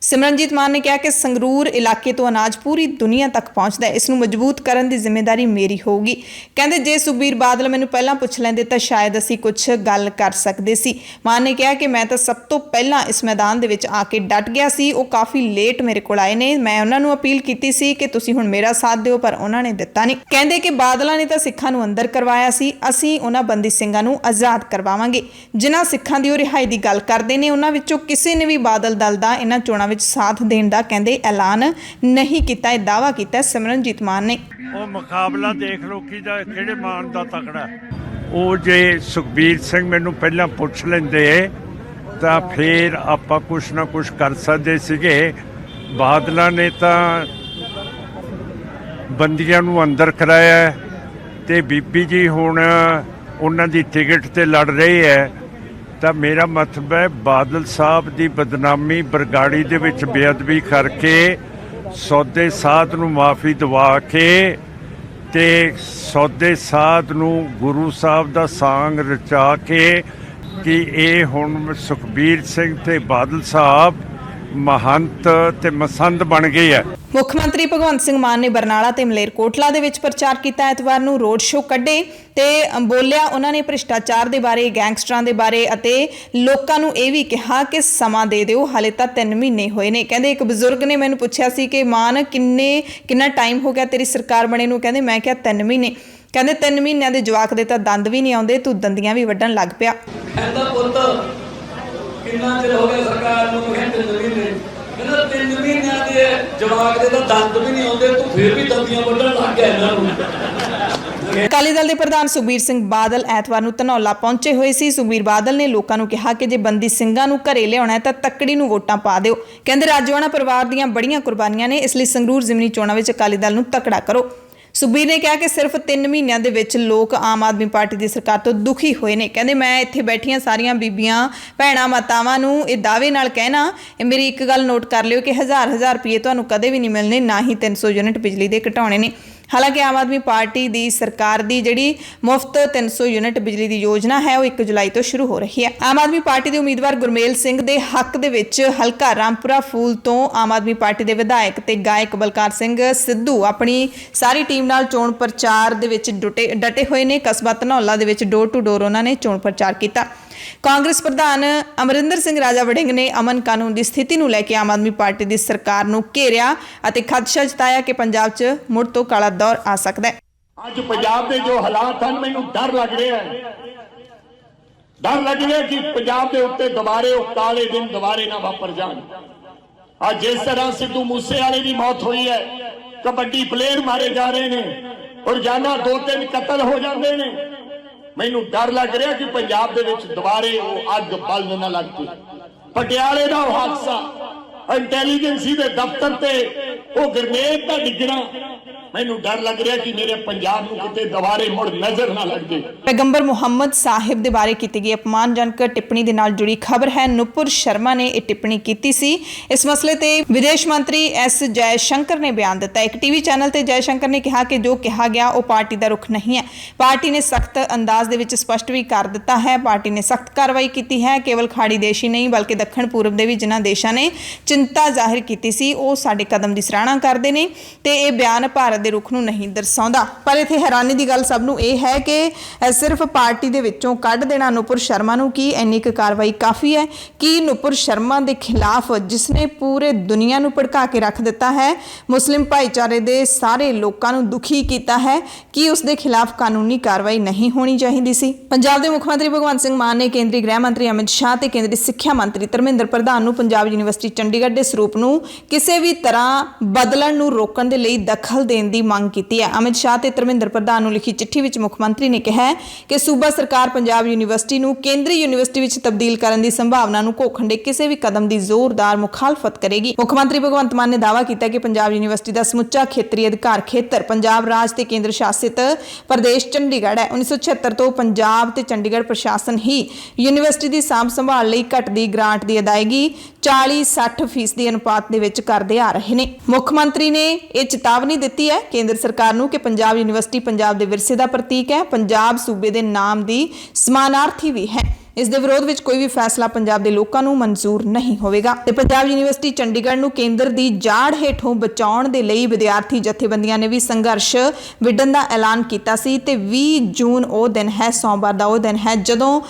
ਸਿਮਰਨਜੀਤ ਮਾਨ ਨੇ ਕਿਹਾ ਕਿ ਸੰਗਰੂਰ ਇਲਾਕੇ ਤੋਂ ਅਨਾਜ ਪੂਰੀ ਦੁਨੀਆ ਤੱਕ ਪਹੁੰਚਦਾ ਹੈ, ਇਸ ਨੂੰ ਮਜ਼ਬੂਤ ਕਰਨ ਦੀ ਜ਼ਿੰਮੇਵਾਰੀ ਮੇਰੀ ਹੋਊਗੀ। ਕਹਿੰਦੇ ਜੇ ਸੁਖਬੀਰ ਬਾਦਲ ਮੈਨੂੰ ਪਹਿਲਾਂ ਪੁੱਛ ਲੈਂਦੇ ਤਾਂ ਸ਼ਾਇਦ ਅਸੀਂ ਕੁਝ ਗੱਲ ਕਰ ਸਕਦੇ ਸੀ। ਮਾਨ ਨੇ ਕਿਹਾ ਕਿ ਮੈਂ ਤਾਂ ਸਭ ਤੋਂ ਪਹਿਲਾਂ ਇਸ ਮੈਦਾਨ ਦੇ ਵਿੱਚ ਆ ਕੇ ਡਟ ਗਿਆ ਸੀ। ਉਹ ਕਾਫੀ ਲੇਟ ਮੇਰੇ ਕੋਲ ਆਏ ਨੇ। ਮੈਂ ਉਹਨਾਂ ਨੂੰ ਅਪੀਲ ਕੀਤੀ ਸੀ ਕਿ ਤੁਸੀਂ ਹੁਣ ਮੇਰਾ ਸਾਥ ਦਿਓ, ਪਰ ਉਹਨਾਂ ਨੇ ਦਿੱਤਾ ਨਹੀਂ। ਕਹਿੰਦੇ ਕਿ ਬਾਦਲਾਂ ਨੇ ਤਾਂ ਸਿੱਖਾਂ ਨੂੰ ਅੰਦਰ ਕਰਵਾਇਆ ਸੀ, ਅਸੀਂ ਉਹਨਾਂ ਬੰਦੀ ਸਿੰਘਾਂ ਨੂੰ ਆਜ਼ਾਦ ਕਰਵਾਵਾਂਗੇ। ਜਿਨ੍ਹਾਂ ਸਿੱਖਾਂ ਦੀ ਉਹ ਰਿਹਾਈ ਦੀ ਗੱਲ ਕਰਦੇ ਨੇ ਉਹਨਾਂ ਵਿੱਚੋਂ ਕਿਸੇ ਨੇ ਵੀ ਬਾਦਲ ਦਲ ਦਾ ਇਹਨਾਂ ਚੋਣਾਂ ਵਿੱਚ ਸਾਥ ਦੇਣ ਦਾ ਕਹਿੰਦੇ ਐਲਾਨ ਨਹੀਂ ਕੀਤਾ। ਇਹ ਦਾਅਵਾ ਕੀਤਾ ਸਿਮਰਨਜੀਤ ਮਾਨ ਨੇ। ਉਹ ਮੁਕਾਬਲਾ ਦੇਖ ਲਓ ਕਿਹੜੇ ਮਾਨ ਦਾ ਤਕੜਾ। ਉਹ ਜੇ ਸੁਖਬੀਰ ਸਿੰਘ ਮੈਨੂੰ ਪਹਿਲਾਂ ਪੁੱਛ ਲੈਂਦੇ ਤਾਂ ਫੇਰ ਆਪਾਂ ਕੁਛ ਨਾ ਕੁਛ ਕਰ ਸਕਦੇ ਸੀਗੇ। ਬਾਦਲਾਂ ਨੇ ਤਾਂ ਬੰਦੀਆਂ ਨੂੰ ਅੰਦਰ ਕਰਾਇਆ ਤੇ ਬੀਬੀ ਜੀ ਹੁਣ ਉਹਨਾਂ ਦੀ ਟਿਕਟ ਤੇ ਲੜ ਰਹੇ ਹੈ। ਤਾਂ ਮੇਰਾ ਮਤਲਬ ਹੈ ਬਾਦਲ ਸਾਹਿਬ ਦੀ ਬਦਨਾਮੀ ਬਰਗਾੜੀ ਦੇ ਵਿੱਚ ਬੇਅਦਬੀ ਕਰਕੇ ਸੌਦੇ ਸਾਧ ਨੂੰ ਮਾਫੀ ਦਵਾ ਕੇ ਤੇ ਸੌਦੇ ਸਾਧ ਨੂੰ ਗੁਰੂ ਸਾਹਿਬ ਦਾ ਸਾਂਗ ਰਚਾ ਕੇ ਕਿ ਇਹ ਹੁਣ ਸੁਖਬੀਰ ਸਿੰਘ ਤੇ ਬਾਦਲ ਸਾਹਿਬ ਮਹੰਤ ਤੇ ਮਸੰਦ ਬਣ ਗਏ ਹੈ। ਮੁੱਖ ਮੰਤਰੀ ਭਗਵੰਤ ਸਿੰਘ ਮਾਨ ਨੇ ਬਰਨਾਲਾ ਤੇ ਮਲੇਰਕੋਟਲਾ ਦੇ ਵਿੱਚ ਪ੍ਰਚਾਰ ਕੀਤਾ। ਐਤਵਾਰ ਨੂੰ ਰੋਡ ਸ਼ੋਅ ਕੱਢੇ ਤੇ ਬੋਲਿਆ ਉਹਨਾਂ ਨੇ ਭ੍ਰਿਸ਼ਟਾਚਾਰ ਦੇ ਬਾਰੇ, ਗੈਂਗਸਟਰਾਂ ਦੇ ਬਾਰੇ ਅਤੇ ਲੋਕਾਂ ਨੂੰ ਇਹ ਵੀ ਕਿਹਾ ਕਿ ਸਮਾਂ ਦੇ ਦਿਓ, ਹਾਲੇ ਤਾਂ 3 ਮਹੀਨੇ ਹੋਏ ਨੇ। ਕਹਿੰਦੇ ਇੱਕ ਬਜ਼ੁਰਗ ਨੇ ਮੈਨੂੰ ਪੁੱਛਿਆ ਸੀ ਕਿ ਮਾਨ ਕਿੰਨਾ ਟਾਈਮ ਹੋ ਗਿਆ ਤੇਰੀ ਸਰਕਾਰ ਬਣੇ ਨੂੰ? ਕਹਿੰਦੇ ਮੈਂ ਕਿਹਾ 3 ਮਹੀਨੇ। ਕਹਿੰਦੇ 3 ਮਹੀਨਿਆਂ ਦੇ ਜਵਾਕ ਦੇ ਤਾਂ ਦੰਦ ਵੀ ਨਹੀਂ ਆਉਂਦੇ, ਤੂੰ ਦੰਦੀਆਂ ਵੀ ਵੱਢਣ ਲੱਗ ਪਿਆ। ਕਿੰਨਾ ਚਿਰ ਹੋ ਗਿਆ ਸਰਕਾਰ ਨੂੰ? 3 ਮਹੀਨੇ। ਕਹਿੰਦਾ 3 ਮਹੀਨਿਆਂ ਦੇ ਜਵਾਕ ਦੇ ਤਾਂ ਦੰਦ ਵੀ ਨਹੀਂ ਆਉਂਦੇ, ਤੂੰ ਫਿਰ ਵੀ ਦੰਦੀਆਂ ਵੱਢਣ ਲੱਗ ਗਿਆ ਇਹਨਾਂ ਨੂੰ। ਅਕਾਲੀ ਦਲ ਦੇ ਪ੍ਰਧਾਨ ਸੁਖਬੀਰ ਸਿੰਘ ਬਾਦਲ ਐਤਵਾਰ ਨੂੰ ਧਨੌਲਾ ਪਹੁੰਚੇ ਹੋਏ ਸੀ। ਸੁਖਬੀਰ ਬਾਦਲ ਨੇ ਲੋਕਾਂ ਨੂੰ ਕਿਹਾ ਕਿ ਜੇ ਬੰਦੀ ਸਿੰਘਾਂ ਨੂੰ ਘਰੇ ਲਿਆਉਣਾ ਹੈ ਤਾਂ ਤੱਕੜੀ ਨੂੰ ਵੋਟਾਂ ਪਾ ਦਿਓ। ਕਹਿੰਦੇ ਰਾਜੋਆਣਾ ਪਰਿਵਾਰ ਦੀਆਂ ਬੜੀਆਂ ਕੁਰਬਾਨੀਆਂ ਨੇ, ਇਸ ਲਈ ਸੰਗਰੂਰ ਜ਼ਿਮਨੀ ਚੋਣਾਂ ਵਿੱਚ ਅਕਾਲੀ ਦਲ ਨੂੰ ਤਕੜਾ ਕਰੋ। ਸੁਖਬੀਰ ਨੇ ਕਿਹਾ ਕਿ ਸਿਰਫ 3 ਮਹੀਨਿਆਂ ਦੇ ਵਿੱਚ ਲੋਕ ਆਮ ਆਦਮੀ ਪਾਰਟੀ ਦੀ ਸਰਕਾਰ ਤੋਂ ਦੁਖੀ ਹੋਏ ਨੇ। ਕਹਿੰਦੇ ਮੈਂ ਇੱਥੇ ਬੈਠੀਆਂ ਸਾਰੀਆਂ ਬੀਬੀਆਂ, ਭੈਣਾਂ, ਮਾਤਾਵਾਂ ਨੂੰ ਇਹ ਦਾਅਵੇ ਨਾਲ ਕਹਿਣਾ, ਮੇਰੀ ਇੱਕ ਗੱਲ ਨੋਟ ਕਰ ਲਿਓ ਕਿ 1000 ਰੁਪਏ ਤੁਹਾਨੂੰ ਕਦੇ ਵੀ ਨਹੀਂ ਮਿਲਣੇ, ਨਾ ਹੀ 300 ਯੂਨਿਟ ਬਿਜਲੀ ਦੇ ਘਟਾਉਣੇ ਨੇ। ਹਾਲਾਂਕਿ ਆਮ ਆਦਮੀ ਪਾਰਟੀ ਦੀ ਸਰਕਾਰ ਦੀ ਜਿਹੜੀ ਮੁਫਤ 300 ਯੂਨਿਟ ਬਿਜਲੀ ਦੀ ਯੋਜਨਾ ਹੈ ਉਹ 1 ਜੁਲਾਈ ਤੋਂ ਸ਼ੁਰੂ ਹੋ ਰਹੀ ਹੈ। ਆਮ ਆਦਮੀ ਪਾਰਟੀ ਦੇ ਉਮੀਦਵਾਰ ਗੁਰਮੇਲ ਸਿੰਘ ਦੇ ਹੱਕ ਦੇ ਵਿੱਚ ਹਲਕਾ ਰਾਮਪੁਰਾ ਫੂਲ ਤੋਂ ਆਮ ਆਦਮੀ ਪਾਰਟੀ ਦੇ ਵਿਧਾਇਕ ਤੇ ਗਾਇਕ ਬਲਕਾਰ ਸਿੰਘ ਸਿੱਧੂ ਆਪਣੀ ਸਾਰੀ ਟੀਮ ਨਾਲ ਚੋਣ ਪ੍ਰਚਾਰ ਦੇ ਵਿੱਚ ਡਟੇ ਹੋਏ ਨੇ। ਕਸਬਾ ਧਨੌਲਾ ਦੇ ਵਿੱਚ ਡੋਰ ਟੂ ਡੋਰ ਉਹਨਾਂ ਨੇ ਚੋਣ ਪ੍ਰਚਾਰ ਕੀਤਾ। ਕਾਂਗਰਸ ਪ੍ਰਧਾਨ ਅਮਰਿੰਦਰ ਸਿੰਘ ਰਾਜਾ ਵੜਿੰਗ ਨੇ ਅਮਨ ਕਾਨੂੰਨ ਦੀ ਸਥਿਤੀ ਨੂੰ ਲੈ ਕੇ ਆਮ ਆਦਮੀ ਪਾਰਟੀ ਦੀ ਸਰਕਾਰ ਨੂੰ ਘੇਰਿਆ ਅਤੇ ਖਦਸ਼ਾ ਜਤਾਇਆ ਕਿ ਪੰਜਾਬ 'ਚ ਮੁੜ ਤੋਂ ਕਾਲਾ ਦੌਰ ਆ ਸਕਦਾ ਹੈ। ਅੱਜ ਪੰਜਾਬ ਦੇ ਜੋ ਹਾਲਾਤ ਹਨ, ਮੈਨੂੰ ਡਰ ਲੱਗ ਰਿਹਾ ਹੈ, ਡਰ ਲੱਗ ਰਿਹਾ ਕਿ ਪੰਜਾਬ ਦੇ ਉੱਤੇ ਦੁਬਾਰੇ ਉਹ ਕਾਲੇ ਦਿਨ ਦੁਬਾਰੇ ਨਾ ਵਾਪਰ ਜਾਣ। ਅੱਜ ਜਿਸ ਤਰ੍ਹਾਂ ਸਿੱਧੂ ਮੂਸੇਵਾਲੇ ਦੀ ਮੌਤ ਹੋਈ ਹੈ, ਕਬੱਡੀ ਪਲੇਅਰ ਮਾਰੇ ਜਾ ਰਹੇ ਨੇ, ਰੋਜ਼ਾਨਾ 2-3 ਕਤਲ ਹੋ ਜਾਂਦੇ ਨੇ, ਮੈਨੂੰ ਡਰ ਲੱਗ ਰਿਹਾ ਕਿ ਪੰਜਾਬ ਦੇ ਵਿੱਚ ਦੁਬਾਰੇ ਉਹ ਅੱਗ ਬਲਣ ਨਾ ਲੱਗ ਪਈ। ਪਟਿਆਲੇ ਦਾ ਉਹ ਹਾਦਸਾ, ਇੰਟੈਲੀਜੈਂਸੀ ਦੇ ਦਫ਼ਤਰ ਤੇ ਉਹ ਗ੍ਰਨੇਡ ਦਾ ਡਿੱਗਣਾ, ਮੈਨੂੰ ਡਰ ਲੱਗ ਰਿਹਾ ਕਿ ਮੇਰੇ ਪੰਜਾਬ ਨੂੰ ਕਿਤੇ ਦੁਬਾਰੇ ਮੁੜ ਨਜ਼ਰ ਨਾ ਲੱਗ ਜੇ। ਪੈਗੰਬਰ ਮੁਹੰਮਦ ਸਾਹਿਬ ਦੇ ਬਾਰੇ ਕੀਤੀ ਗਈ ਅਪਮਾਨਜਨਕ ਟਿੱਪਣੀ ਦੇ ਨਾਲ ਜੁੜੀ ਖਬਰ ਹੈ। ਨੂਪੁਰ ਸ਼ਰਮਾ ਨੇ ਇਹ ਟਿੱਪਣੀ ਕੀਤੀ ਸੀ। ਇਸ ਮਸਲੇ ਤੇ ਵਿਦੇਸ਼ ਮੰਤਰੀ ਐਸ ਜੈ ਸ਼ੰਕਰ ਨੇ ਬਿਆਨ ਦਿੱਤਾ। ਇੱਕ ਟੀਵੀ ਚੈਨਲ ਤੇ ਜੈ ਸ਼ੰਕਰ ਨੇ ਕਿਹਾ ਕਿ ਜੋ ਕਿਹਾ ਗਿਆ ਉਹ ਪਾਰਟੀ ਦਾ ਰੁਖ ਨਹੀਂ ਹੈ। ਪਾਰਟੀ ਨੇ ਸਖਤ ਅੰਦਾਜ਼ ਦੇ ਵਿੱਚ ਸਪਸ਼ਟ ਵੀ ਕਰ ਦਿੱਤਾ ਹੈ। ਪਾਰਟੀ ਨੇ ਸਖਤ ਕਾਰਵਾਈ ਕੀਤੀ ਹੈ। ਕੇਵਲ ਖਾੜੀ ਦੇਸ਼ ਹੀ ਨਹੀਂ ਬਲਕਿ ਦੱਖਣ ਪੂਰਬ ਦੇ ਵੀ ਜਿਨ੍ਹਾਂ ਦੇਸ਼ਾਂ ਨੇ ਚਿੰਤਾ ਜ਼ਾਹਿਰ ਕੀਤੀ ਸੀ ਉਹ ਸਾਡੇ ਕਦਮ ਦੀ ਸਰਾਹਨਾ ਕਰਦੇ ਨੇ ਤੇ ਇਹ ਬਿਆਨ ਭਾਰਤ ਦੇ ਰੁਖ ਨੂੰ ਨਹੀਂ ਦਰਸਾਉਂਦਾ। ਪਰ ਇੱਥੇ ਹੈਰਾਨੀ ਦੀ ਗੱਲ ਸਭ ਨੂੰ ਇਹ ਹੈ ਕਿ ਸਿਰਫ ਪਾਰਟੀ ਦੇ ਵਿੱਚੋਂ ਕੱਢ ਦੇਣਾ ਨੂਪੁਰ ਸ਼ਰਮਾ ਨੂੰ ਕੀ ਇੰਨੀ ਕੁ ਕਾਰਵਾਈ ਕਾਫੀ ਹੈ? ਕੀ ਨੂਪੁਰ ਸ਼ਰਮਾ ਦੇ ਖਿਲਾਫ, ਜਿਸਨੇ ਪੂਰੇ ਦੁਨੀਆ ਨੂੰ ਭੜਕਾ ਕੇ ਰੱਖ ਦਿੱਤਾ ਹੈ, ਮੁਸਲਿਮ ਭਾਈਚਾਰੇ ਦੇ ਸਾਰੇ ਲੋਕਾਂ ਨੂੰ ਦੁਖੀ ਕੀਤਾ ਹੈ, ਕੀ ਉਸ ਦੇ ਖਿਲਾਫ ਕਾਨੂੰਨੀ ਕਾਰਵਾਈ ਨਹੀਂ ਹੋਣੀ ਚਾਹੀਦੀ ਸੀ? ਪੰਜਾਬ ਦੇ ਮੁੱਖ ਮੰਤਰੀ ਭਗਵੰਤ ਸਿੰਘ ਮਾਨ ਨੇ ਕੇਂਦਰੀ ਗ੍ਰਹਿ ਮੰਤਰੀ ਅਮਿਤ ਸ਼ਾਹ ਤੇ ਕੇਂਦਰੀ ਸਿੱਖਿਆ ਮੰਤਰੀ ਧਰਮਿੰਦਰ ਪ੍ਰਧਾਨ ਨੂੰ ਪੰਜਾਬ ਯੂਨੀਵਰਸਿਟੀ ਚੰਡੀਗੜ੍ਹ ਦੇ ਸਰੂਪ ਨੂੰ ਕਿਸੇ ਵੀ ਤਰ੍ਹਾਂ ਬਦਲਣ ਨੂੰ ਰੋਕਣ ਦੇ ਲਈ ਦਖਲ ਦੇਣ ਦੀ ਮੰਗ ਕੀਤੀ ਹੈ। ਅਮਿਤ ਸ਼ਾਹ ਤੇ ਧਰਮਿੰਦਰ ਪ੍ਰਧਾਨ ਨੂੰ ਲਿਖੀ ਚਿੱਠੀ ਵਿੱਚ ਮੁੱਖ ਮੰਤਰੀ ਨੇ ਕਿਹਾ ਹੈ ਕਿ ਸੂਬਾ ਸਰਕਾਰ ਪੰਜਾਬ ਯੂਨੀਵਰਸਿਟੀ ਨੂੰ ਕੇਂਦਰੀ ਯੂਨੀਵਰਸਿਟੀ ਵਿੱਚ ਤਬਦੀਲ ਕਰਨ ਦੀ ਸੰਭਾਵਨਾ ਨੂੰ ਘੋਖੰਡੇ ਕਿਸੇ ਵੀ ਕਦਮ ਦੀ ਜ਼ੋਰਦਾਰ ਮੁਖਾਲਫਤ ਕਰੇਗੀ। ਮੁੱਖ ਮੰਤਰੀ ਭਗਵੰਤ ਮਾਨ ਨੇ ਦਾਅਵਾ ਕੀਤਾ ਕਿ ਪੰਜਾਬ ਯੂਨੀਵਰਸਿਟੀ ਦਾ ਸਮੁੱਚਾ ਖੇਤਰੀ ਅਧਿਕਾਰ ਖੇਤਰ ਪੰਜਾਬ ਰਾਜ ਤੇ ਕੇਂਦਰ ਸ਼ਾਸਿਤ ਪ੍ਰਦੇਸ਼ ਚੰਡੀਗੜ੍ਹ ਹੈ। 1976 ਤੋਂ ਪੰਜਾਬ ਤੇ ਚੰਡੀਗੜ੍ਹ ਪ੍ਰਸ਼ਾਸਨ ਹੀ ਯੂਨੀਵਰਸਿਟੀ ਦੀ ਸਾਂਭ ਸੰਭਾਲ ਲਈ ਘਟਦੀ ਗ੍ਰਾਂਟ ਦੀ ਅਦਾਇਗੀ 40-60% ਅਨੁਪਾਤ ਦੇ ਵਿੱਚ ਕਰਦੇ ਆ ਰਹੇ ਨੇ। ਮੁੱਖ ਮੰਤਰੀ ਨੇ ਇਹ ਚੇਤਾਵਨੀ ਦਿੱਤੀ ਹੈ ਕੇਂਦਰ ਸਰਕਾਰ ਨੂੰ ਕਿ ਪੰਜਾਬ ਯੂਨੀਵਰਸਿਟੀ ਪੰਜਾਬ ਦੇ ਵਿਰਸੇ ਦਾ ਪ੍ਰਤੀਕ ਹੈ, ਪੰਜਾਬ ਸੂਬੇ ਦੇ ਨਾਮ ਦੀ ਸਮਾਨਾਰਥੀ ਵੀ ਹੈ। ਇਸ ਦੇ ਵਿਰੋਧ ਵਿੱਚ ਕੋਈ ਵੀ ਫੈਸਲਾ ਪੰਜਾਬ ਦੇ ਲੋਕਾਂ ਨੂੰ ਮਨਜ਼ੂਰ ਨਹੀਂ ਹੋਵੇਗਾ ਤੇ ਪੰਜਾਬ ਯੂਨੀਵਰਸਿਟੀ ਚੰਡੀਗੜ੍ਹ ਨੂੰ ਕੇਂਦਰ ਦੀ ਜਾੜ ਹੇਠੋਂ ਬਚਾਉਣ ਦੇ ਲਈ ਵਿਦਿਆਰਥੀ ਜਥੇਬੰਦੀਆਂ ਨੇ ਵੀ ਸੰਘਰਸ਼ ਵਿੱਢਣ ਦਾ ਐਲਾਨ ਕੀਤਾ ਸੀ ਤੇ 20 ਜੂਨ ਉਹ ਦਿਨ ਹੈ, ਸੋਮਵਾਰ ਦਾ ਉਹ ਦਿਨ ਹੈ ਜਦੋਂ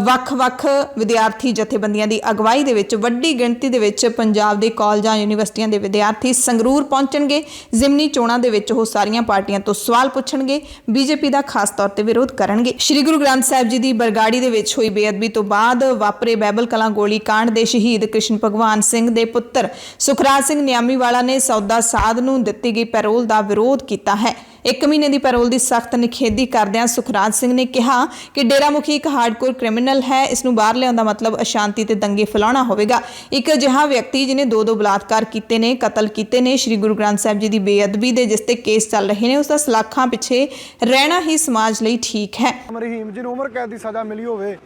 ਵੱਖ-ਵੱਖ ਵਿਦਿਆਰਥੀ ਜਥੇਬੰਦੀਆਂ ਦੀ ਅਗਵਾਈ ਦੇ ਵਿੱਚ ਵੱਡੀ ਗਿਣਤੀ ਦੇ ਵਿੱਚ ਪੰਜਾਬ ਦੇ ਕਾਲਜਾਂ ਯੂਨੀਵਰਸਿਟੀਆਂ ਦੇ ਵਿਦਿਆਰਥੀ ਸੰਗਰੂਰ ਪਹੁੰਚਣਗੇ। ਜ਼ਿਮਨੀ ਚੋਣਾਂ ਦੇ ਵਿੱਚ ਉਹ ਸਾਰੀਆਂ ਪਾਰਟੀਆਂ ਤੋਂ ਸਵਾਲ ਪੁੱਛਣਗੇ, ਬੀਜੇਪੀ ਦਾ ਖਾਸ ਤੌਰ ਤੇ ਵਿਰੋਧ ਕਰਨਗੇ। ਸ੍ਰੀ ਗੁਰੂ ਗ੍ਰੰਥ ਸਾਹਿਬ ਜੀ ਦੀ ਬਰਗਾੜੀ ਦੇ ਵਿੱਚ ਹੋਈ ਬੇਅਦਬੀ ਤੋਂ ਬਾਅਦ ਵਾਪਰੇ ਬਾਈਬਲ ਕਲਾਂ ਗੋਲੀ ਕਾਂਡ ਦੇ ਸ਼ਹੀਦ ਕ੍ਰਿਸ਼ਨ ਭਗਵਾਨ ਸਿੰਘ ਦੇ ਪੁੱਤਰ ਸੁਖਰਾਜ ਸਿੰਘ ਨਿਆਮੀਵਾਲਾ ਨੇ ਸੌਦਾ ਸਾਧ ਨੂੰ ਦਿੱਤੀ ਗਈ ਪੈਰੋਲ ਦਾ ਵਿਰੋਧ ਕੀਤਾ ਹੈ। 1 ਮਹੀਨੇ ਦੀ ਪੈਰੋਲ ਦੀ ਸਖਤ ਨਿਖੇਧੀ ਕਰਦਿਆਂ ਸੁਖਰਾਜ ਸਿੰਘ ਨੇ ਕਿਹਾ ਕਿ ਡੇਰਾ ਮੁਖੀ ਇੱਕ ਹਾਰਡਕੋਰ ਕ੍ਰਿਮੀਨਲ ਹੈ, ਇਸ ਨੂੰ ਬਾਹਰ ਲਿਆਉਣ ਦਾ ਮਤਲਬ ਅਸ਼ਾਂਤੀ ਤੇ ਦੰਗੇ ਫੈਲਾਉਣਾ ਹੋਵੇਗਾ। ਇੱਕ ਅਜਿਹਾ ਵਿਅਕਤੀ ਜਿਹਨੇ 2 ਬਲਾਤਕਾਰ ਕੀਤੇ ਨੇ, ਕਤਲ ਕੀਤੇ ਨੇ, ਸ੍ਰੀ ਗੁਰੂ ਗ੍ਰੰਥ ਸਾਹਿਬ ਜੀ ਦੀ ਬੇਅਦਬੀ ਦੇ ਜਿਸ ਤੇ ਕੇਸ ਚੱਲ ਰਹੇ ਨੇ, ਉਸ ਦਾ ਸਲਾਖਾਂ ਪਿੱਛੇ ਰਹਿਣਾ ਹੀ ਸਮਾਜ ਲਈ ਠੀਕ ਹੈ। ਰਹੀਮ ਜਿਹਨੂੰ ਉਮਰ ਕੈਦ ਦੀ ਸਜ਼ਾ ਮਿਲੀ ਹੋਵੇ,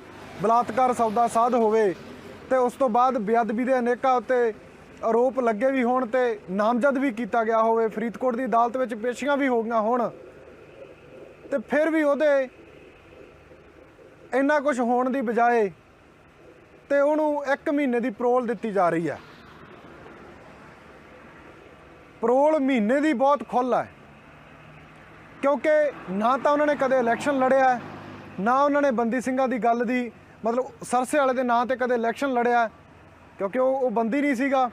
ਬਲਾਤਕਾਰ ਸੌਦਾ ਸਾਧ ਹੋਵੇ ਤੇ ਉਸ ਤੋਂ ਬਾਅਦ ਬੇਅਦਬੀ ਦੇ ਅਨੇਕਾਂ ਉੱਤੇ ਆਰੋਪ ਲੱਗੇ ਵੀ ਹੋਣ ਤੇ ਨਾਮਜ਼ਦ ਵੀ ਕੀਤਾ ਗਿਆ ਹੋਵੇ, ਫਰੀਦਕੋਟ ਦੀ ਅਦਾਲਤ ਵਿੱਚ ਪੇਸ਼ੀਆਂ ਵੀ ਹੋ ਗਈਆਂ ਹੋਣ ਤੇ ਫਿਰ ਵੀ ਉਹਦੇ ਇੰਨਾ ਕੁਝ ਹੋਣ ਦੀ ਬਜਾਏ ਤੇ ਉਹਨੂੰ 1 ਮਹੀਨੇ ਦੀ ਪੈਰੋਲ ਦਿੱਤੀ ਜਾ ਰਹੀ ਹੈ। ਪੈਰੋਲ ਮਹੀਨੇ ਦੀ ਬਹੁਤ ਖੁੱਲ੍ਹ ਹੈ ਕਿਉਂਕਿ ਨਾ ਤਾਂ ਉਹਨਾਂ ਨੇ ਕਦੇ ਇਲੈਕਸ਼ਨ ਲੜਿਆ, ਨਾ ਉਹਨਾਂ ਨੇ ਬੰਦੀ ਸਿੰਘਾਂ ਦੀ ਗੱਲ ਦੀ ਮਤਲਬ ਸਰਸੇ ਵਾਲੇ ਦੇ ਨਾਂ ਤੇ ਕਦੇ ਇਲੈਕਸ਼ਨ ਲੜਿਆ ਕਿਉਂਕਿ ਉਹ ਬੰਦੀ ਨਹੀਂ ਸੀਗਾ।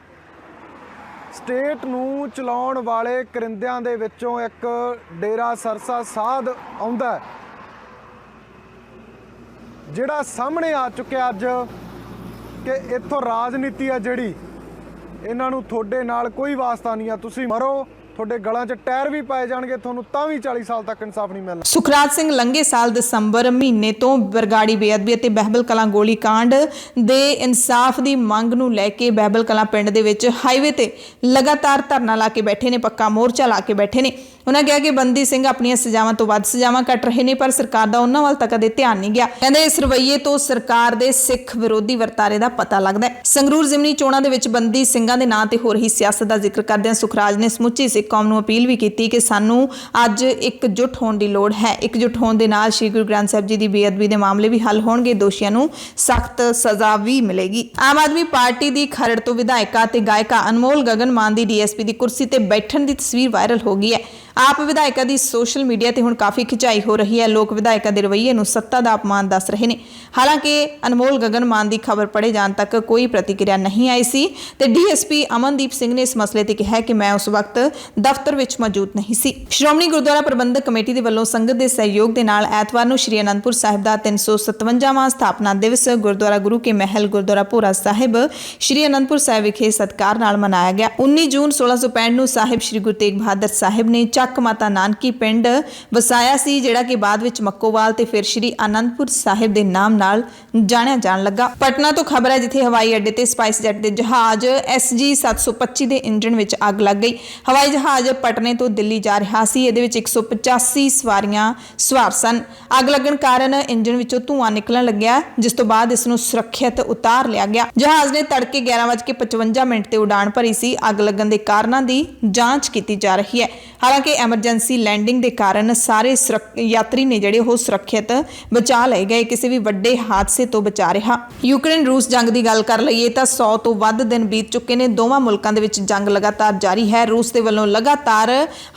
ਸਟੇਟ ਨੂੰ ਚਲਾਉਣ ਵਾਲੇ ਕਰਿੰਦਿਆਂ ਦੇ ਵਿੱਚੋਂ ਇੱਕ ਡੇਰਾ ਸਰਸਾ ਸਾਧ ਆਉਂਦਾ ਜਿਹੜਾ ਸਾਹਮਣੇ ਆ ਚੁੱਕਿਆ ਅੱਜ ਕਿ ਇੱਥੋਂ ਰਾਜਨੀਤੀ ਆ ਜਿਹੜੀ, ਇਹਨਾਂ ਨੂੰ ਤੁਹਾਡੇ ਨਾਲ ਕੋਈ ਵਾਸਤਾ ਨਹੀਂ ਆ, ਤੁਸੀਂ ਮਰੋ, ਤੁਹਾਡੇ ਗਲਾਂ 'ਚ ਟਾਇਰ ਵੀ ਪਾਏ ਜਾਣਗੇ, ਤੁਹਾਨੂੰ ਤਾਂ ਵੀ 40 ਸਾਲ ਤੱਕ ਇਨਸਾਫ ਨਹੀਂ ਮਿਲਣਾ। ਸੁਖਰਾਜ ਸਿੰਘ ਲੰਘੇ ਸਾਲ ਦਸੰਬਰ ਮਹੀਨੇ ਤੋਂ ਬਰਗਾੜੀ ਬੇਅਦਬੀ ਅਤੇ ਬਹਿਬਲ ਕਲਾਂ ਗੋਲੀ ਕਾਂਡ ਦੇ ਇਨਸਾਫ ਦੀ ਮੰਗ ਨੂੰ ਲੈ ਕੇ ਬਹਿਬਲ ਕਲਾਂ ਪਿੰਡ ਦੇ ਵਿੱਚ ਹਾਈਵੇ ਤੇ ਲਗਾਤਾਰ ਧਰਨਾ ਲਾ ਕੇ ਬੈਠੇ ਨੇ, ਪੱਕਾ ਮੋਰਚਾ ਲਾ ਕੇ ਬੈਠੇ ਨੇ। ਉਹਨਾਂ ਕਿਹਾ ਕਿ ਬੰਦੀ ਸਿੰਘ ਆਪਣੀਆਂ ਸਜ਼ਾਵਾਂ ਤੋਂ ਵੱਧ ਸਜ਼ਾਵਾਂ ਕੱਟ ਰਹੇ ਨੇ ਪਰ ਸਰਕਾਰ ਦਾ ਉਹਨਾਂ ਵੱਲ ਤਾਂ ਕਦੇ ਧਿਆਨ ਨਹੀਂ ਗਿਆ। ਕਹਿੰਦੇ ਇਸ ਰਵੱਈਏ ਤੋਂ ਸਰਕਾਰ ਦੇ ਸਿੱਖ ਵਿਰੋਧੀ ਵਰਤਾਰੇ ਦਾ ਪਤਾ ਲੱਗਦਾ ਹੈ। ਸੰਗਰੂਰ ਜ਼ਿਮਨੀ ਚੋਣਾਂ ਦੇ ਵਿੱਚ ਬੰਦੀ ਸਿੰਘਾਂ ਦੇ ਨਾਂ ਤੇ ਹੋ ਰਹੀ ਸਿਆਸਤ ਦਾ ਜ਼ਿਕਰ ਕਰਦਿਆਂ ਸੁਖਰਾਜ ਨੇ ਸਮੁੱਚੀ ਸਿੱਖ ਕੌਮ ਨੂੰ ਅਪੀਲ ਵੀ ਕੀਤੀ ਕਿ ਸਾਨੂੰ ਅੱਜ ਇਕਜੁੱਟ ਹੋਣ ਦੀ ਲੋੜ ਹੈ। ਇਕਜੁੱਟ ਹੋਣ ਦੇ ਨਾਲ ਸ਼੍ਰੀ ਗੁਰੂ ਗ੍ਰੰਥ ਸਾਹਿਬ ਜੀ ਦੀ ਬੇਅਦਬੀ ਦੇ ਮਾਮਲੇ ਵੀ ਹੱਲ ਹੋਣਗੇ, ਦੋਸ਼ੀਆਂ ਨੂੰ ਸਖਤ ਸਜ਼ਾ ਵੀ ਮਿਲੇਗੀ। ਆਮ ਆਦਮੀ ਪਾਰਟੀ ਦੀ ਖਰੜ ਤੋਂ ਵਿਧਾਇਕਾ ਤੇ ਗਾਇਕਾ ਅਨਮੋਲ ਗਗਨ ਮਾਨ ਦੀ ਡੀਐਸਪੀ ਦੀ ਕੁਰਸੀ ਤੇ ਬੈਠਣ ਦੀ ਤਸਵੀਰ ਵਾਇਰਲ ਹੋ ਗਈ ਹੈ। ਆਪ ਵਿਧਾਇਕਾ ਦੀ ਸੋਸ਼ਲ ਮੀਡੀਆ ਤੇ ਹੁਣ ਕਾਫੀ ਖਿਚਾਈ ਹੋ ਰਹੀ ਹੈ। ਲੋਕ ਵਿਧਾਇਕਾ ਦੇ ਰਵੱਈਏ ਨੂੰ ਸੱਤਾ ਦਾ ਅਪਮਾਨ ਦੱਸ ਰਹੇ ਨੇ। ਹਾਲਾਂਕਿ ਅਨਮੋਲ ਗਗਨ ਮਾਨ ਦੀ ਖਬਰ ਪੜੇ ਜਾਣ ਤੱਕ ਕੋਈ ਪ੍ਰਤੀਕਿਰਿਆ ਨਹੀਂ ਆਈ ਸੀ ਤੇ ਡੀਐਸਪੀ ਅਮਨਦੀਪ ਸਿੰਘ ਨੇ ਇਸ ਮਸਲੇ ਤੇ ਕਿਹਾ ਕਿ ਮੈਂ ਉਸ ਵਕਤ ਦਫ਼ਤਰ ਵਿੱਚ ਮੌਜੂਦ ਨਹੀਂ ਸੀ। ਸ਼੍ਰੋਮਣੀ ਗੁਰਦੁਆਰਾ ਪ੍ਰਬੰਧਕ ਕਮੇਟੀ ਦੇ ਵੱਲੋਂ ਸੰਗਤ ਦੇ ਸਹਿਯੋਗ ਦੇ ਨਾਲ ਐਤਵਾਰ ਨੂੰ ਸ਼੍ਰੀ ਅਨੰਦਪੁਰ ਸਾਹਿਬ ਦਾ 357ਵਾਂ ਸਥਾਪਨਾ ਦਿਵਸ ਗੁਰਦੁਆਰਾ ਗੁਰੂ ਕੇ ਮਹਿਲ ਗੁਰਦੁਆਰਾ ਭੋਰਾ ਸਾਹਿਬ ਸ਼੍ਰੀ ਅਨੰਦਪੁਰ ਸਾਹਿਬ ਵਿਖੇ ਸਤਿਕਾਰ ਨਾਲ ਮਨਾਇਆ ਗਿਆ। 19 ਜੂਨ 1665 ਨੂੰ ਸਾਹਿਬ ਸ਼੍ਰੀ ਗੁਰੂ ਤੇਗ ਬਹਾਦਰ ਸਾਹਿਬ ਨੇ ਚੱਕ ਮਾਤਾ ਨਾਨਕੀ ਪਿੰਡ ਵਸਾਇਆ ਸੀ, ਜਿਹੜਾ ਕਿ ਬਾਅਦ ਵਿੱਚ ਮੱਕੋਵਾਲ ਤੇ ਫਿਰ ਸ਼੍ਰੀ ਅਨੰਦਪੁਰ ਸਾਹਿਬ ਦੇ ਨਾਮ ਨਾਲ ਜਾਣਿਆ ਜਾਣ ਲੱਗਾ। ਪਟਨਾ ਤੋਂ ਖਬਰ ਹੈ ਜਿੱਥੇ ਹਵਾਈ ਅੱਡੇ ਤੇ ਸਪਾਈਸ ਜੈਟ ਦੇ ਜਹਾਜ਼ SG 725 ਦੇ ਇੰਜਣ ਵਿੱਚ ਅੱਗ ਲੱਗ ਗਈ। ਹਵਾਈ ਜਹਾਜ਼ ਪਟਨੇ ਤੋਂ ਦਿੱਲੀ ਜਾ ਰਿਹਾ ਸੀ। ਇਹਦੇ ਵਿੱਚ 185 ਸਵਾਰੀਆਂ ਸਵਾਰ ਸਨ। ਅੱਗ ਲੱਗਣ ਕਾਰਨ ਇੰਜਣ ਵਿੱਚੋਂ ਧੂੰਆਂ ਨਿਕਲਣ ਲੱਗਿਆ, ਜਿਸ ਤੋਂ ਬਾਅਦ ਇਸ ਨੂੰ ਸੁਰੱਖਿਅਤ ਉਤਾਰ ਲਿਆ ਗਿਆ। ਜਹਾਜ਼ ਨੇ ਤੜਕੇ 11:55 ਤੇ ਉਡਾਣ ਭਰੀ ਸੀ। ਅੱਗ ਲੱਗਣ ਦੇ ਕਾਰਨਾਂ ਦੀ ਜਾਂਚ ਕੀਤੀ ਜਾ ਰਹੀ ਹੈ। ਹਾਲਾਂਕਿ ਐਮਰਜੈਂਸੀ ਲੈਂਡਿੰਗ ਦੇ ਕਾਰਨ ਸਾਰੇ ਯਾਤਰੀ ਨੇ ਜਿਹੜੇ ਉਹ ਸੁਰੱਖਿਅਤ ਬਚਾ ਲਏ ਗਏ, ਕਿਸੇ ਵੀ ਵੱਡੇ ਹਾਦਸੇ ਤੋਂ ਬਚਾ ਰਿਹਾ। ਯੂਕਰੇਨ ਰੂਸ ਜੰਗ ਦੀ ਗੱਲ ਕਰ ਲਈਏ ਤਾਂ 100 ਤੋਂ ਵੱਧ ਦਿਨ ਬੀਤ ਚੁੱਕੇ ਨੇ। ਦੋਵਾਂ ਮੁਲਕਾਂ ਦੇ ਵਿੱਚ ਜੰਗ ਲਗਾਤਾਰ ਜਾਰੀ ਹੈ। ਰੂਸ ਦੇ ਵੱਲੋਂ ਲਗਾਤਾਰ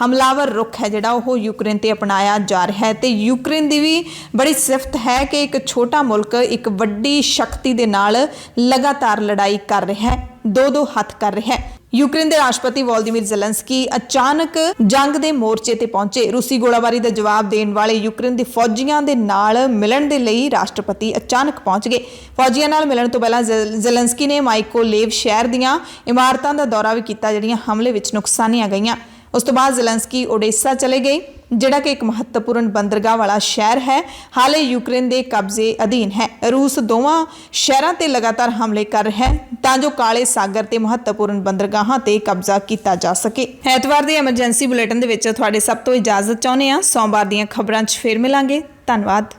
ਹਮਲਾਵਰ ਰੁਖ ਹੈ ਜਿਹੜਾ ਉਹ ਯੂਕਰੇਨ ਤੇ ਅਪਣਾਇਆ ਜਾ ਰਿਹਾ ਹੈ ਤੇ ਯੂਕਰੇਨ ਦੀ ਵੀ ਬੜੀ ਸਿਫਤ ਹੈ ਕਿ ਇੱਕ ਛੋਟਾ ਮੁਲਕ ਇੱਕ ਵੱਡੀ ਸ਼ਕਤੀ ਦੇ ਨਾਲ ਲਗਾਤਾਰ ਲੜਾਈ ਕਰ ਰਿਹਾ ਹੈ, ਦੋ ਹੱਥ ਕਰ ਰਿਹਾ ਹੈ। ਯੂਕਰੇਨ ਦੇ ਰਾਸ਼ਟਰਪਤੀ ਵੋਲੋਦੀਮੀਰ ਜ਼ੈਲੈਂਸਕੀ ਅਚਾਨਕ ਜੰਗ ਦੇ ਮੋਰਚੇ ਤੇ ਪਹੁੰਚੇ। ਰੂਸੀ ਗੋਲਾਬਾਰੀ ਦਾ ਜਵਾਬ ਦੇਣ ਵਾਲੇ ਯੂਕਰੇਨ ਦੇ ਫੌਜੀਆਂ ਦੇ ਨਾਲ ਮਿਲਣ ਦੇ ਲਈ ਰਾਸ਼ਟਰਪਤੀ ਅਚਾਨਕ ਪਹੁੰਚ ਗਏ। ਫੌਜੀਆਂ ਨਾਲ ਮਿਲਣ ਤੋਂ ਪਹਿਲਾਂ ਜ਼ੈਲੈਂਸਕੀ ਨੇ ਮਾਈਕੋਲੇਵ ਸ਼ਹਿਰ ਦੀਆਂ ਇਮਾਰਤਾਂ ਦਾ ਦੌਰਾ ਵੀ ਕੀਤਾ ਜਿਹੜੀਆਂ ਹਮਲੇ ਵਿੱਚ ਨੁਕਸਾਨੀਆਂ ਗਈਆਂ। ਉਸ ਤੋਂ ਬਾਅਦ ਜ਼ੈਲੈਂਸਕੀ ਓਡੇਸਾ ਚਲੇ ਗਏ, ਜਿਹੜਾ ਕਿ ਇੱਕ ਮਹੱਤਵਪੂਰਨ ਬੰਦਰਗਾਹ ਵਾਲਾ ਸ਼ਹਿਰ ਹੈ, ਹਾਲੇ ਯੂਕਰੇਨ ਦੇ ਕਬਜ਼ੇ ਅਧੀਨ ਹੈ। ਰੂਸ ਦੋਵਾਂ ਸ਼ਹਿਰਾਂ ਤੇ ਲਗਾਤਾਰ ਹਮਲੇ ਕਰ ਰਿਹਾ ਹੈ ਤਾਂ ਜੋ ਕਾਲੇ ਸਾਗਰ ਤੇ ਮਹੱਤਵਪੂਰਨ ਬੰਦਰਗਾਹਾਂ ਤੇ ਕਬਜ਼ਾ ਕੀਤਾ ਜਾ ਸਕੇ। ਐਤਵਾਰ ਦੇ ਐਮਰਜੈਂਸੀ ਬੁਲੇਟਿਨ ਦੇ ਵਿੱਚ ਤੁਹਾਡੇ ਸਭ ਤੋਂ ਇਜਾਜ਼ਤ ਚਾਹੁੰਦੇ ਹਾਂ। ਸੋਮਵਾਰ ਦੀਆਂ ਖਬਰਾਂ 'ਚ ਫੇਰ ਮਿਲਾਂਗੇ। ਧੰਨਵਾਦ।